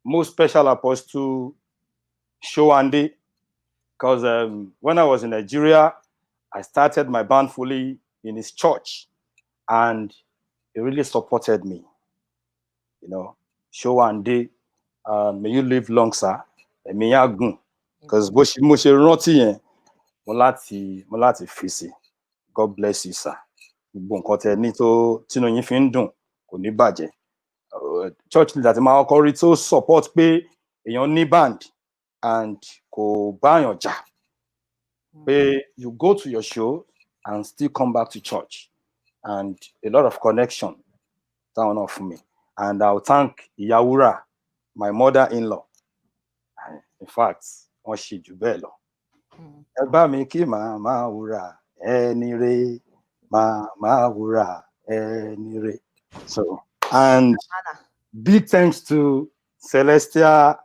most special apostle Showande, because when I was in Nigeria, I started my band fully in his church, and he really supported me. You know, Showande, may you live long, sir. Because mo ṣe rántí yẹn, mo láti fi sí. God bless you, sir. Gbogbo nǹkan tẹ́ ní tó tínú yín fi ń dùn kò ní bàjẹ́. Church leader ti máa kọ́kọ́ rí tó support pé èèyàn ní band and kò báyàn jà. Pé you go to your show and still come back to church, and a lot of connection táwọn náà fún mi. And I'll thank Iyawura, my mother-in-law. In fact, wọ́n ṣe jù bẹ́ẹ̀ lọ. Ẹ bá mi kí màmá wúrà ẹni rè. Mama Wura Enire. So, and big thanks to Celestial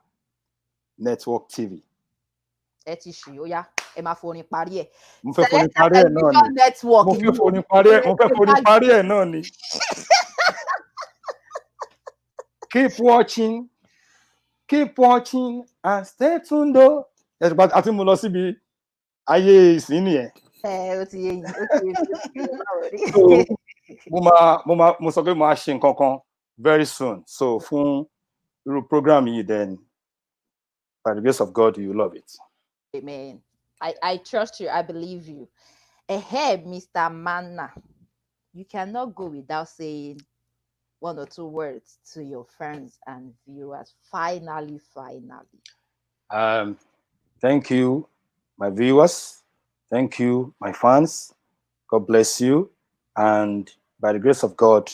Network TV. Celestial Network. Keep watching and stay tuned though. I think mo lọ síbi ayé ìsìn nìyẹn. Mo sọ pé mo á ṣe nǹkan kan very soon. So fún irú program yìí, then by the grace of God you love it. Amen. I trust you. I believe you. Ahead, Mr. Manna, you cannot go without saying one or two words to your friends and viewers. Finally. Thank you, my viewers. Thank you, my fans. God bless you. And by the grace of God,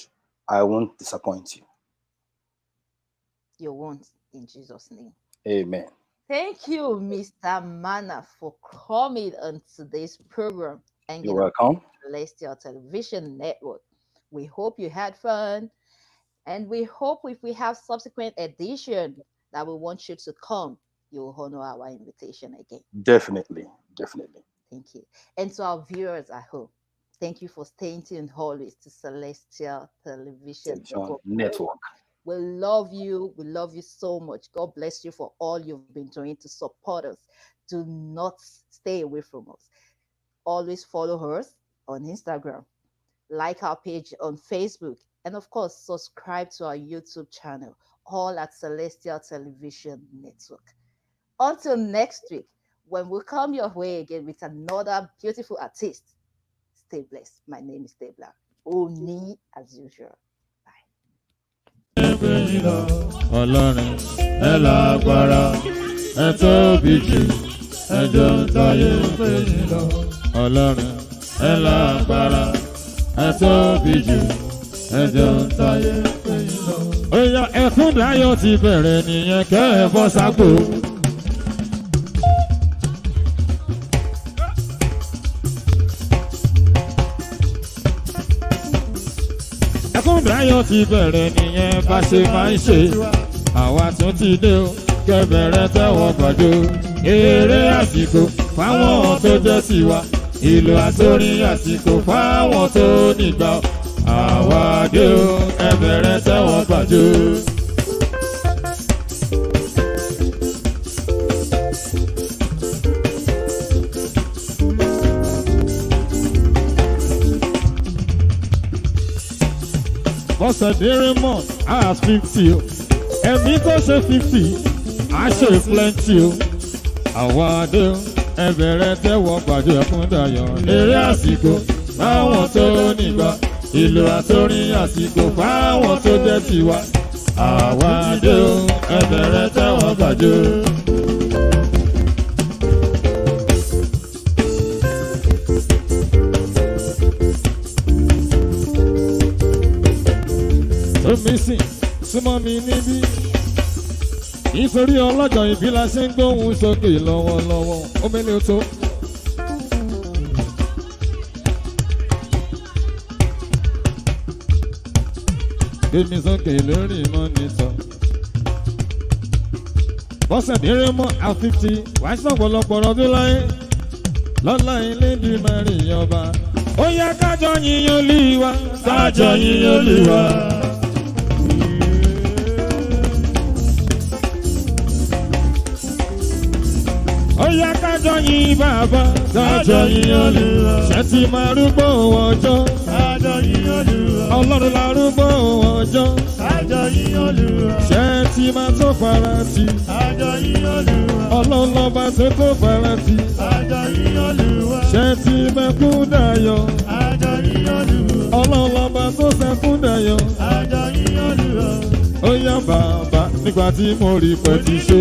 I won't disappoint you. You won't, in Jesus' name. Amen. Thank you, Mr. Manna, for coming on today's program. And you're welcome. Celestial Television Network. We hope you had fun. And we hope if we have subsequent edition that we want you to come, you'll honor our invitation again. Definitely. Thank you. And to our viewers at home, thank you for staying tuned always to Celestial Television Network. We love you. We love you so much. God bless you for all you've been doing to support us. Do not stay away from us. Always follow us on Instagram, like our page on Facebook, and of course, subscribe to our YouTube channel, all at Celestial Television Network. Until next week, when we come your way again with another beautiful artist, stay blessed. My name is Debla. Oni as usual. Ọlọ́run ẹ lágbára ẹ tóbi jù ẹ jọ táyé pé yín lọ. Ọlọ́run ẹ lágbára ẹ tóbi jù ẹ jọ táyé pé yín lọ. Ó yá Ẹkúndayọ̀ ti bẹ̀rẹ̀ nìyẹn kẹ́ ẹ bọ́ sápò. tún ti bẹ̀rẹ̀ nìyẹn bá ṣe máa ń ṣe àwa tún ti dé o kẹbẹ̀rẹ̀ tẹ́wọ́ gbàdo eré àsìkò fáwọn tó jẹ́ tiwa ìlú àtórin àsìkò fáwọn tó nígbà àwa dé o kẹbẹ̀rẹ̀ tẹ́wọ́ gbàdo. Bọ́sẹ̀dé Raymond as 50 o ẹ̀mí tó ṣe 50 á ṣe plenty o àwa adé o ẹ̀bẹ̀rẹ̀ tẹ́wọ́ pàdé Ẹ̀kúndayọ̀ eré àsìkò fáwọn tó nígbà ìlú àtórin àsìkò fáwọn tó jẹ́ tiwa àwa adé o ẹ̀bẹ̀rẹ̀ tẹ́wọ́ pàdé. Omi sìn súnmọ́ mi níbí nítorí ọlọ́jọ́ ìbí la ṣe ń gbóhùn sókè lọ́wọ́lọ́wọ́ omele tó. Gbémi sókè lórí mọ́nítọ̀. Bọ́sẹ̀dé Raymond at 50 wàá sọ̀pọ̀lọpọ̀ ọdún láyé lọ́lá ilé bí mẹ́rin ọba. Ó yẹ kájọ yíyan Olúwa kájọ yíyan Olúwa. Ó yẹ kájọ yìn bàbá kájọ yìn Olúwa. Ṣé ti máa rúgbó ọjọ́ kájọ yìn Olúwa. Ọlọ́run la rúgbó ọjọ́ kájọ yìn Olúwa. Ṣé ti máa tó farati kájọ yìn Olúwa. Ọlọ́run lọ́ba tó tó farati kájọ yìn Olúwa. Ṣé ti mẹ́kún dayọ̀ kájọ yìn Olúwa. Ọlọ́run lọ́ba tó sẹ́kún dayọ̀ kájọ yìn Olúwa. Ó yá bàbá nígbà tí mo rí pẹ́ ti ṣe.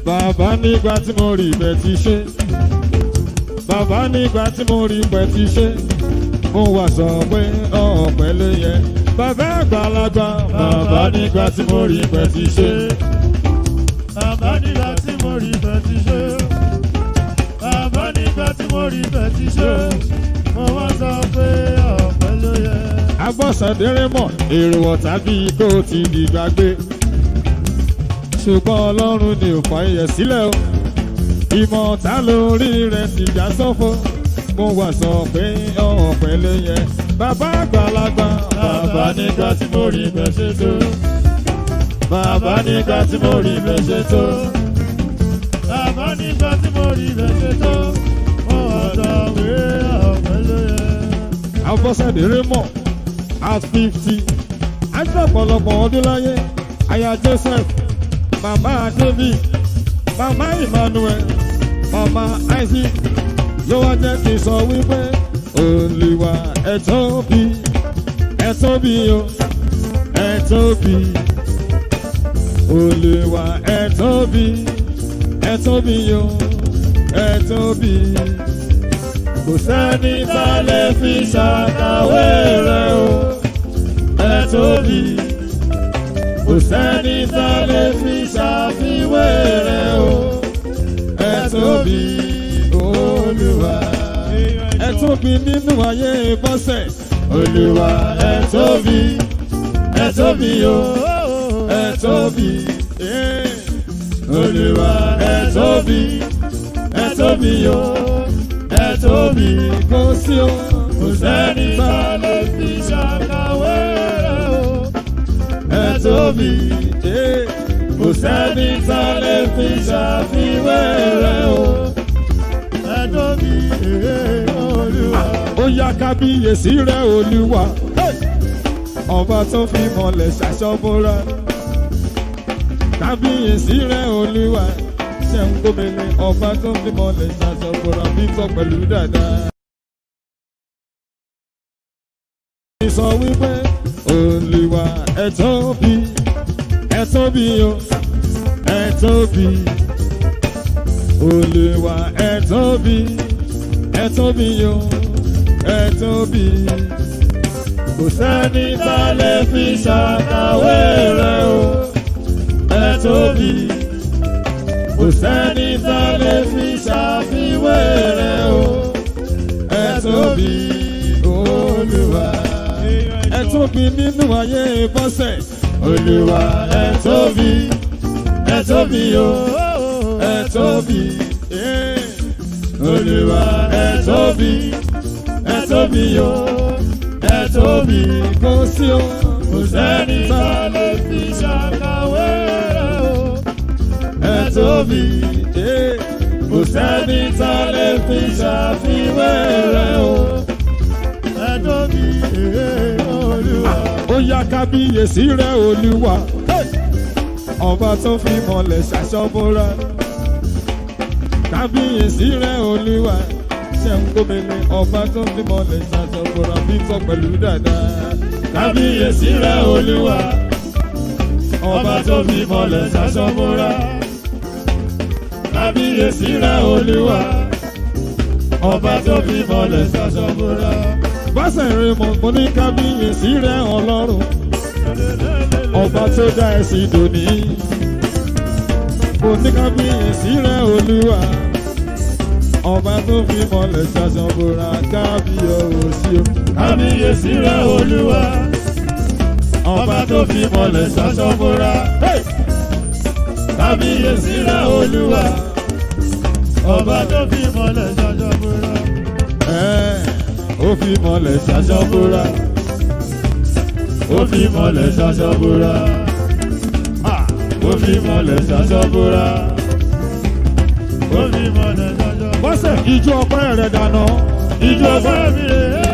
Bàbá nígbà tí mo rí ibẹ̀ ti ṣe. Bàbá nígbà tí mo rí ibẹ̀ ti ṣe. Mo wá sọ pé ọ̀pẹ ló yẹ. Bàbá àgbàlagbà. Bàbá nígbà tí mo rí ibẹ̀ ti ṣe. Bàbá nígbà tí mo rí ibẹ̀ ti ṣe. Bàbá nígbà tí mo rí ibẹ̀ ti ṣe. Mo wá sọ pé ọ̀pẹ ló yẹ. Bọ́sẹ̀dé Raymond èrò ọ̀tá bíi kó ti dìgbàgbé. Ṣùgbọ́n Ọlọ́run ni ò fàyè sílẹ̀ o. Ìmọ̀ ọ̀tá lórí rẹ̀ ti já sọ́fọ́. Mo wá sọ pé ọ̀pẹ ló yẹ. Bàbá àgbàlagbà. Bàbá nígbà tí mo rí ibẹ̀ ṣe tó. Bàbá nígbà tí mo rí ibẹ̀ ṣe tó. Bàbá nígbà tí mo rí ibẹ̀ ṣe tó. Mo wá sọ pé ọ̀pẹ ló yẹ. Bọ́sẹ̀dé Raymond at 50 àti ọ̀pọ̀lọpọ̀ ọdún láyé. Aya Joseph, Mama David, Mama Emmanuel, Mama Isaac ló wá jẹ́ kí n sọ wípé Olúwa ẹ tóbi o, ẹ tóbi. Olúwa ẹ tóbi o, ẹ tóbi. Kò sẹ́ni tá lè fi ṣàkàwé rẹ̀ o, ẹ tóbi. Kò sẹ́ni tá lè fi ṣàfiwé rẹ̀ o, ẹ tóbi Olúwa. Ẹ tóbi nínú ayé Bọ́sẹ̀. Olúwa ẹ tóbi o, ẹ tóbi. Olúwa ẹ tóbi o, ẹ tóbi. Kò sí o, kò sẹ́ni tá lè fi ṣàkàwé rẹ̀ o, ẹ tóbi. Kò sẹ́ni tá lè fi ṣàfiwé rẹ̀ o, ẹ tóbi Olúwa. Ó yá kábíyèsí rẹ̀ Olúwa. Ọba tó fi mọ̀lẹ̀ ṣàṣọ́bọ̀ra. Kábíyèsí rẹ̀ Olúwa. Ṣé ń gómìnà ọba tó fi mọ̀lẹ̀ ṣàṣọ́bọ̀ra bí tọ́ pẹ̀lú dáadáa. Sọ wípé Olúwa ẹ tóbi o, ẹ tóbi. Olúwa ẹ tóbi o, ẹ tóbi. Kò sẹ́ni tá lè fi ṣàkàwé rẹ̀ o, ẹ tóbi. Kò sẹ́ni tá lè fi ṣàfiwé rẹ̀ o, tóbi Olúwa. Ẹ tóbi nínú ayé Bọ́sẹ̀. Olúwa ẹ tóbi o, ẹ tóbi. Olúwa ẹ tóbi o, ẹ tóbi. Kò sí o, kò sẹ́ni tá lè fi ṣàkàwé rẹ̀ o. Ẹ tóbi, kò sẹ́ni tá lè fi ṣàfiwé rẹ̀ o. Ẹ tóbi, Olúwa. Ó yá kábíyèsí rẹ̀ Olúwa. Ọba tó fi mọ̀lẹ̀ ṣàṣọ́bọ̀ra. Kábíyèsí rẹ̀ Olúwa. Ṣẹ̀ń gómìnà ọba tó fi mọ̀lẹ̀ ṣàṣọ́bọ̀ra bí tọ́ pẹ̀lú dáadáa. Kábíyèsí rẹ̀ Olúwa. Ọba tó fi mọ̀lẹ̀ ṣàṣọ́bọ̀ra. Kábíyèsí rẹ̀ Olúwa. Ọba tó fi mọ̀lẹ̀ ṣàṣọ́bọ̀ra. Bọ́sẹ̀ rẹ̀ mo ní kábíyèsí rẹ̀ Ọlọ́run. Ọba tó dá ẹ̀sìn dòní. Mo ní kábíyèsí rẹ̀ Olúwa. Ọba tó fi mọ̀lẹ̀ ṣàṣọ́bọ̀ra. Kábíyèsí o. Kábíyèsí rẹ̀ Olúwa. Ọba tó fi mọ̀lẹ̀ ṣàṣọ́bọ̀ra. Kábíyèsí rẹ̀ Olúwa. Ọba tó fi mọ̀lẹ̀ ṣàṣọ́bọ̀ra. Ó fi mọ̀lẹ̀ ṣàṣọ́bọ̀ra. Ó fi mọ̀lẹ̀ ṣàṣọ́bọ̀ra. Ó fi mọ̀lẹ̀ ṣàṣọ́bọ̀ra. Ó fi mọ̀lẹ̀ ṣàṣọ́bọ̀ra. Bọ́sẹ̀ ijó ọpẹ́ rẹ̀ dáná. Ijó ọpẹ́ mi rè é.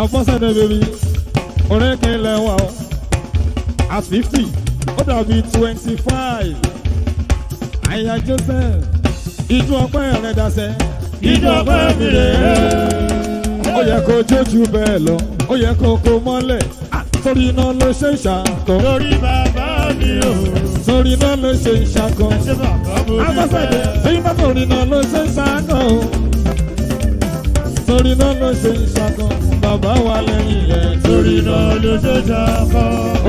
Àfọ́sẹ̀dẹ̀ bèbí, orékè lẹ́wà o. At 50, ó dàbí 25. Àyà Joseph, ijó ọpẹ́ rẹ̀ dasẹ̀. Ijó ọpẹ́ mi rè é. Ó yẹ kó jójú bẹ́ẹ̀ lọ, ó yẹ kó kó mọ́lẹ̀. Torí iná ló ṣe ń ṣàkọ. Torí bàbá mi o. Torí iná ló ṣe ń ṣàkọ. Àfọ́sẹ̀dẹ̀, èyí bá torí iná ló ṣe ń ṣàkọ. Torí iná ló ṣe ń ṣàkọ. Bàbá wà lẹ́yìn yẹn. Torí náà ló ṣe ṣàkọ.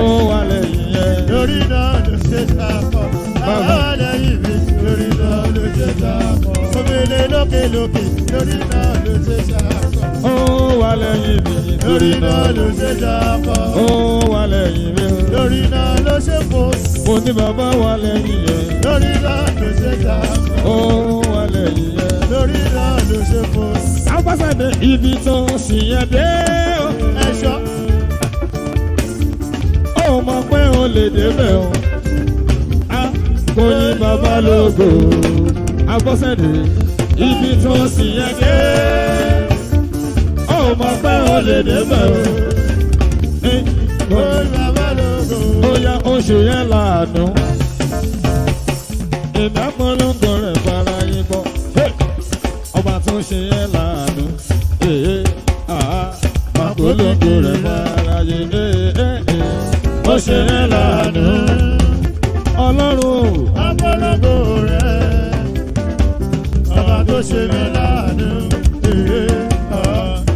Ó wà lẹ́yìn yẹn. Torí náà ló ṣe ṣàkọ. Bàbá wà lẹ́yìn mi. Torí náà ló ṣe ṣàkọ. Omele lókè lókè. Torí náà ló ṣe ṣàkọ. Ó wà lẹ́yìn mi. Torí náà ló ṣe ṣàkọ. Ó wà lẹ́yìn mi. Torí náà ló ṣe fò. Mo ní bàbá wà lẹ́yìn yẹn. Torí náà ló ṣe ṣàkọ. Ó wà lẹ́yìn yẹn. Torí náà ló ṣe fò. Àfọ́sẹ̀dẹ̀ ibi tó sì yẹn dé o. Ẹ̀ṣọ́. Ó mọ̀ pé o lè débẹ̀ o. Kò ní bàbá lógo. Àfọ́sẹ̀dẹ̀ ibi tó sì yẹn dé. Ó mọ̀ pé o lè débẹ̀ o. Kò ní bàbá lógo. Ó yá oṣù yẹn láàánú. Ìdápolongo rẹ̀ fara yín bọ̀. Ọba tó ṣe yẹn láàánú. Àpolongo rẹ̀ fara yín. Ó ṣe yẹn láàánú. Ọlọ́run o. Àpolongo rẹ̀. Ọba tó ṣe yẹn láàánú.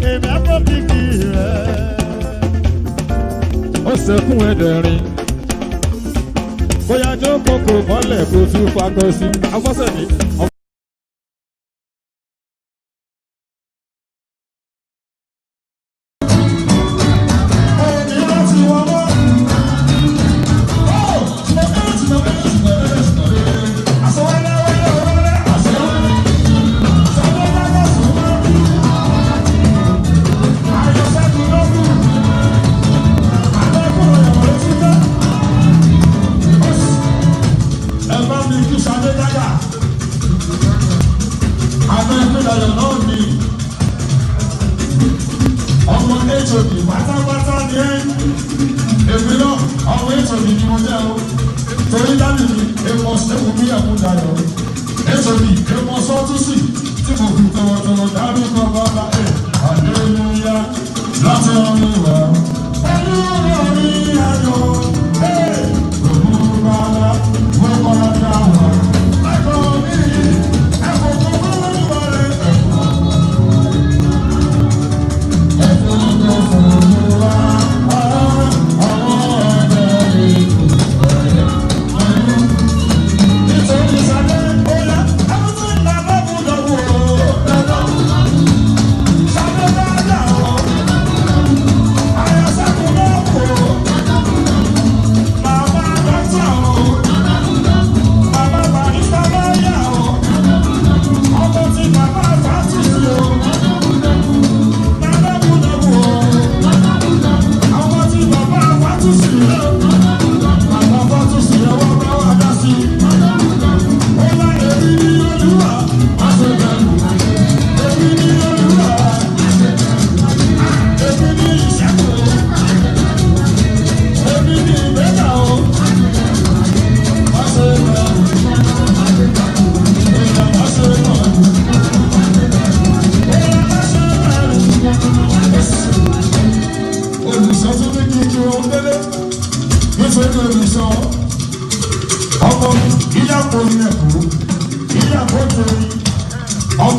Èmi àpòkìkì rẹ̀. Ó ṣẹkún ẹ̀dẹ̀rin. Bóyá jókòó kò mọ́lẹ̀ kó tún fagbọ́ sí. Afọ́sẹ̀dé.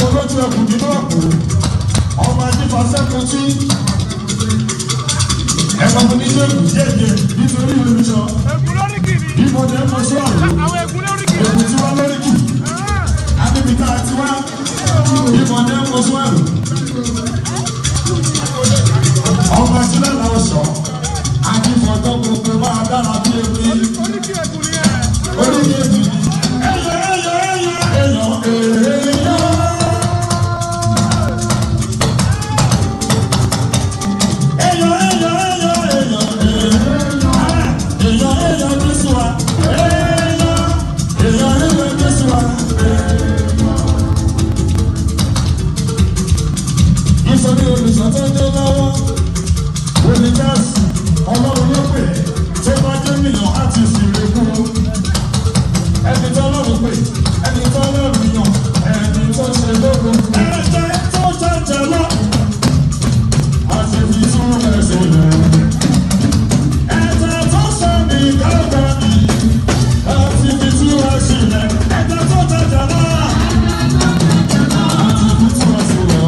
olójú ẹkùn nínú ọ̀pọ̀ ọmọ ajífa sẹ́kùtì ẹ̀fọ́ mo ní lẹ́kùn díẹ̀díẹ̀ nítorí olùsọ ìmọ̀dé ẹ̀fọ́ sí ọ̀rọ̀ èkó tí wọ́n lórí kù adébítà tí wá ìmọ̀dé ẹ̀fọ́ sí ọ̀rọ̀ ọmọ ajílẹ̀ làwọn sọ àjífọ̀tọ́ gbogbo máa dára bí ewé orí èdè Ọlọ́run ló pè tó bá jẹ́ mílíọ̀n àti ìsìnkú ẹni tó lọ́rùn pè ẹni tó lọ́rùn yàn ẹni tó ṣe lógo ẹ̀jẹ̀ tó ṣẹ̀jẹ̀ lọ àti fi tún ẹsẹ̀ lẹ̀ ẹ̀jẹ̀ tó ṣe ní káàkiri àti fi tún ẹsẹ̀ lẹ̀ ẹ̀jẹ̀ tó ṣẹ̀jẹ̀ lọ àti fi tún ẹsẹ̀ lẹ̀.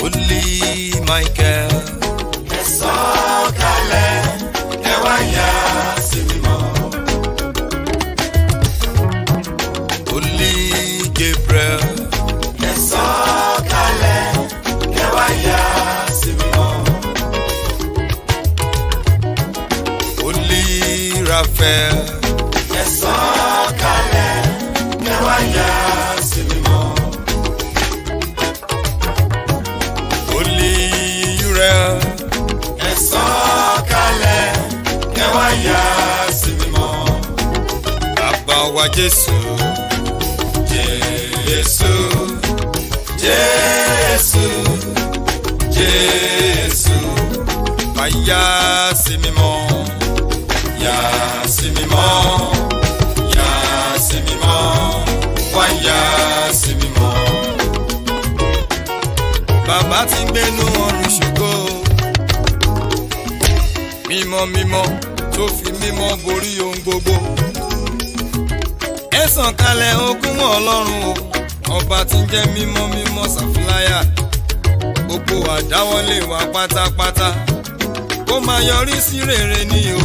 Holy Michael, ẹ sọ̀kalẹ̀, ẹ wá yà sí mímọ́. Holy Gabriel, ẹ sọ̀kalẹ̀, ẹ wá yà sí mímọ́. Holy Raphael, ẹ sọ̀kalẹ̀, ẹ wá yà sí mímọ́. Holy Uriel, ẹ sọ̀kalẹ̀, ẹ wá yà sí mímọ́. Bàbá wa Jésù, Jésù, Jésù, Jésù, wá yà sí mímọ́, yà sí mímọ́, yà sí mímọ́, wá yà sí mímọ́. Bàbá ti ń gbénú ọ̀run ṣògo, mímọ́ mímọ́ tó fi mímọ́ borí ohun gbogbo. Ẹ sọ̀kalẹ̀ ogún Ọlọ́run o, ọba tí ń jẹ́ mímọ́ mímọ́ ṣàfùláyà. Gbogbo àdáwọ́lé wa pátápátá kó máa yọrí sí rere ní o,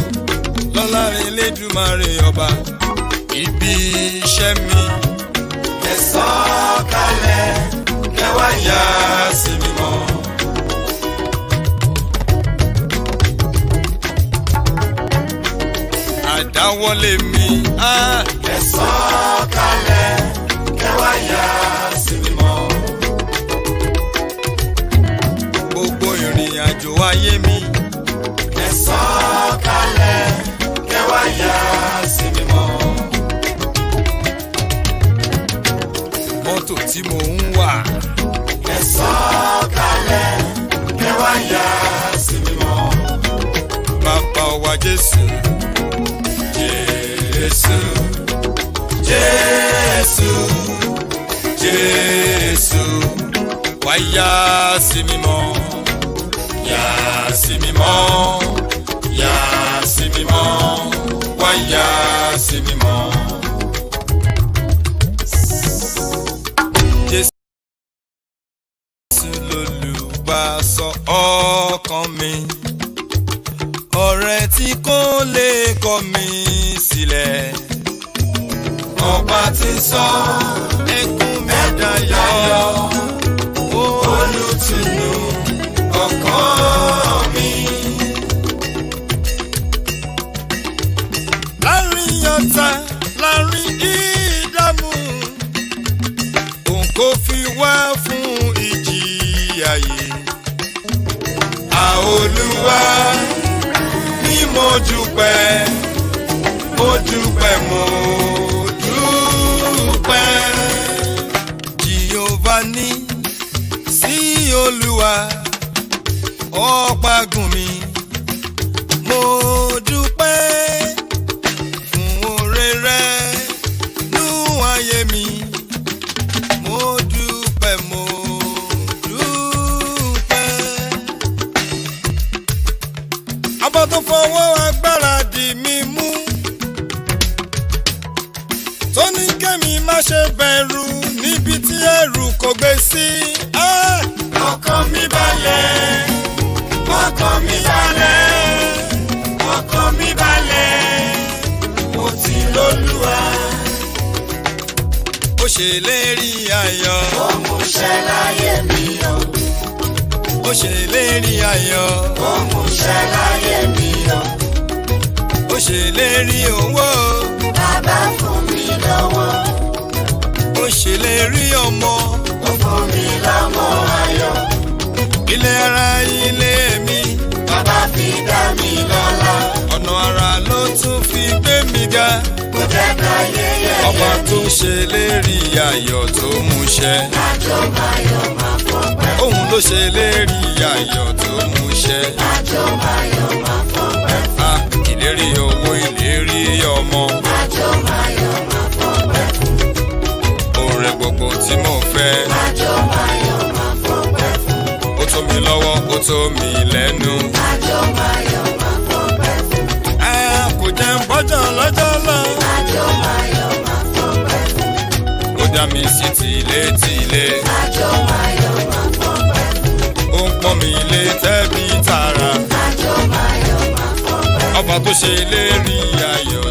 lọ́lá rẹ̀ Elédùmarè ọba. Ibi iṣẹ́ mi, ẹ sọ̀kalẹ̀, ẹ wá yà sí mímọ́. Àdáwọ́lé mi, ẹ sọ̀kalẹ̀, ẹ wá yà sí mímọ́. Gbogbo ìrìn àjò ayé mi, ẹ sọ̀kalẹ̀, ẹ wá yà sí mímọ́. Mọ́tò tí mò ń wà, ẹ sọ̀kalẹ̀, ẹ wá yà sí mímọ́. Bàbá wa Jésù, Jésù, Jésù, Jésù, wá yà sí mímọ́, yà sí mímọ́, yà sí mímọ́, wá yà sí mímọ́. Jésù lolùgbàsọ ọkàn mi, ọ̀rẹ́ tí kò lè kọ̀ mí sílẹ̀. Ọba tí sọ ẹkún mi dayọ̀, ó olùtùnú ọkàn mi. láàrin ọ̀tá láàrin ìdààmú òun kò fi wá fún ìjìyà yìí. Olúwa ni mo dúpẹ́ mo dúpẹ́ mo dúpẹ́. Jèhófà ní sí Olúwa ọ̀págun mi. Mo dúpẹ́ fún oore rẹ̀ nú ayé mi. Mo dúpẹ́ mo dúpẹ́. Ọba tó fọwọ́ agbára dì mí mú, tó ní kẹ́mi má ṣe bẹ̀rù níbi tí ẹ̀rù kò gbé sí. Ọkàn mi balẹ̀, ọkàn mi balẹ̀, ọkàn mi balẹ̀, mo ti l'Olúwa. Ó ṣèlérí ayọ̀, ó múṣẹ láyé mi o. Ó ṣèlérí ayọ̀, ó múṣẹ láyé mi o. Ó ṣèlérí owó, bàbá fún mi lọ́wọ́. Ó ṣèlérí ọmọ, ó fún mi lọ́mọ ayọ̀. Ilé ara ilé mi, bàbá fi dá mi lọ́lá. Ọ̀nà ara ló tún fi gbé mi ga. Kò jẹ́ ká yẹyẹ. Ọba tó ṣèlérí ayọ̀ tó múṣẹ. Àjọ máyọ̀ máa fọpẹ́. Òun ló ṣèlérí ayọ̀ tó múṣẹ. Àjọ máyọ̀ máa fọpẹ́. Ìlérí owó ìlérí ọmọ. Àjọ máyọ̀ máa fọpẹ́. Oore gbogbo tí mo fẹ́. Àjọ máyọ̀ máa fọpẹ́. Ó tó mi lọ́wọ́, ó tó mi lẹ́nu. Àjọ máyọ̀ máa fọpẹ́. Kò jẹ́ ń bọ́jọ́ lọ́jọ́ lọ. Àjọ máyọ̀ máa fọpẹ́. Ó dá mi sí tìlétìlé. Àjọ máyọ̀ máa fọpẹ́. Ó ń pọ́n mi lé tẹ́bí tààrà. Àjọ máyọ̀ máa fọpẹ́. Ọba tó ṣe lérí ayọ̀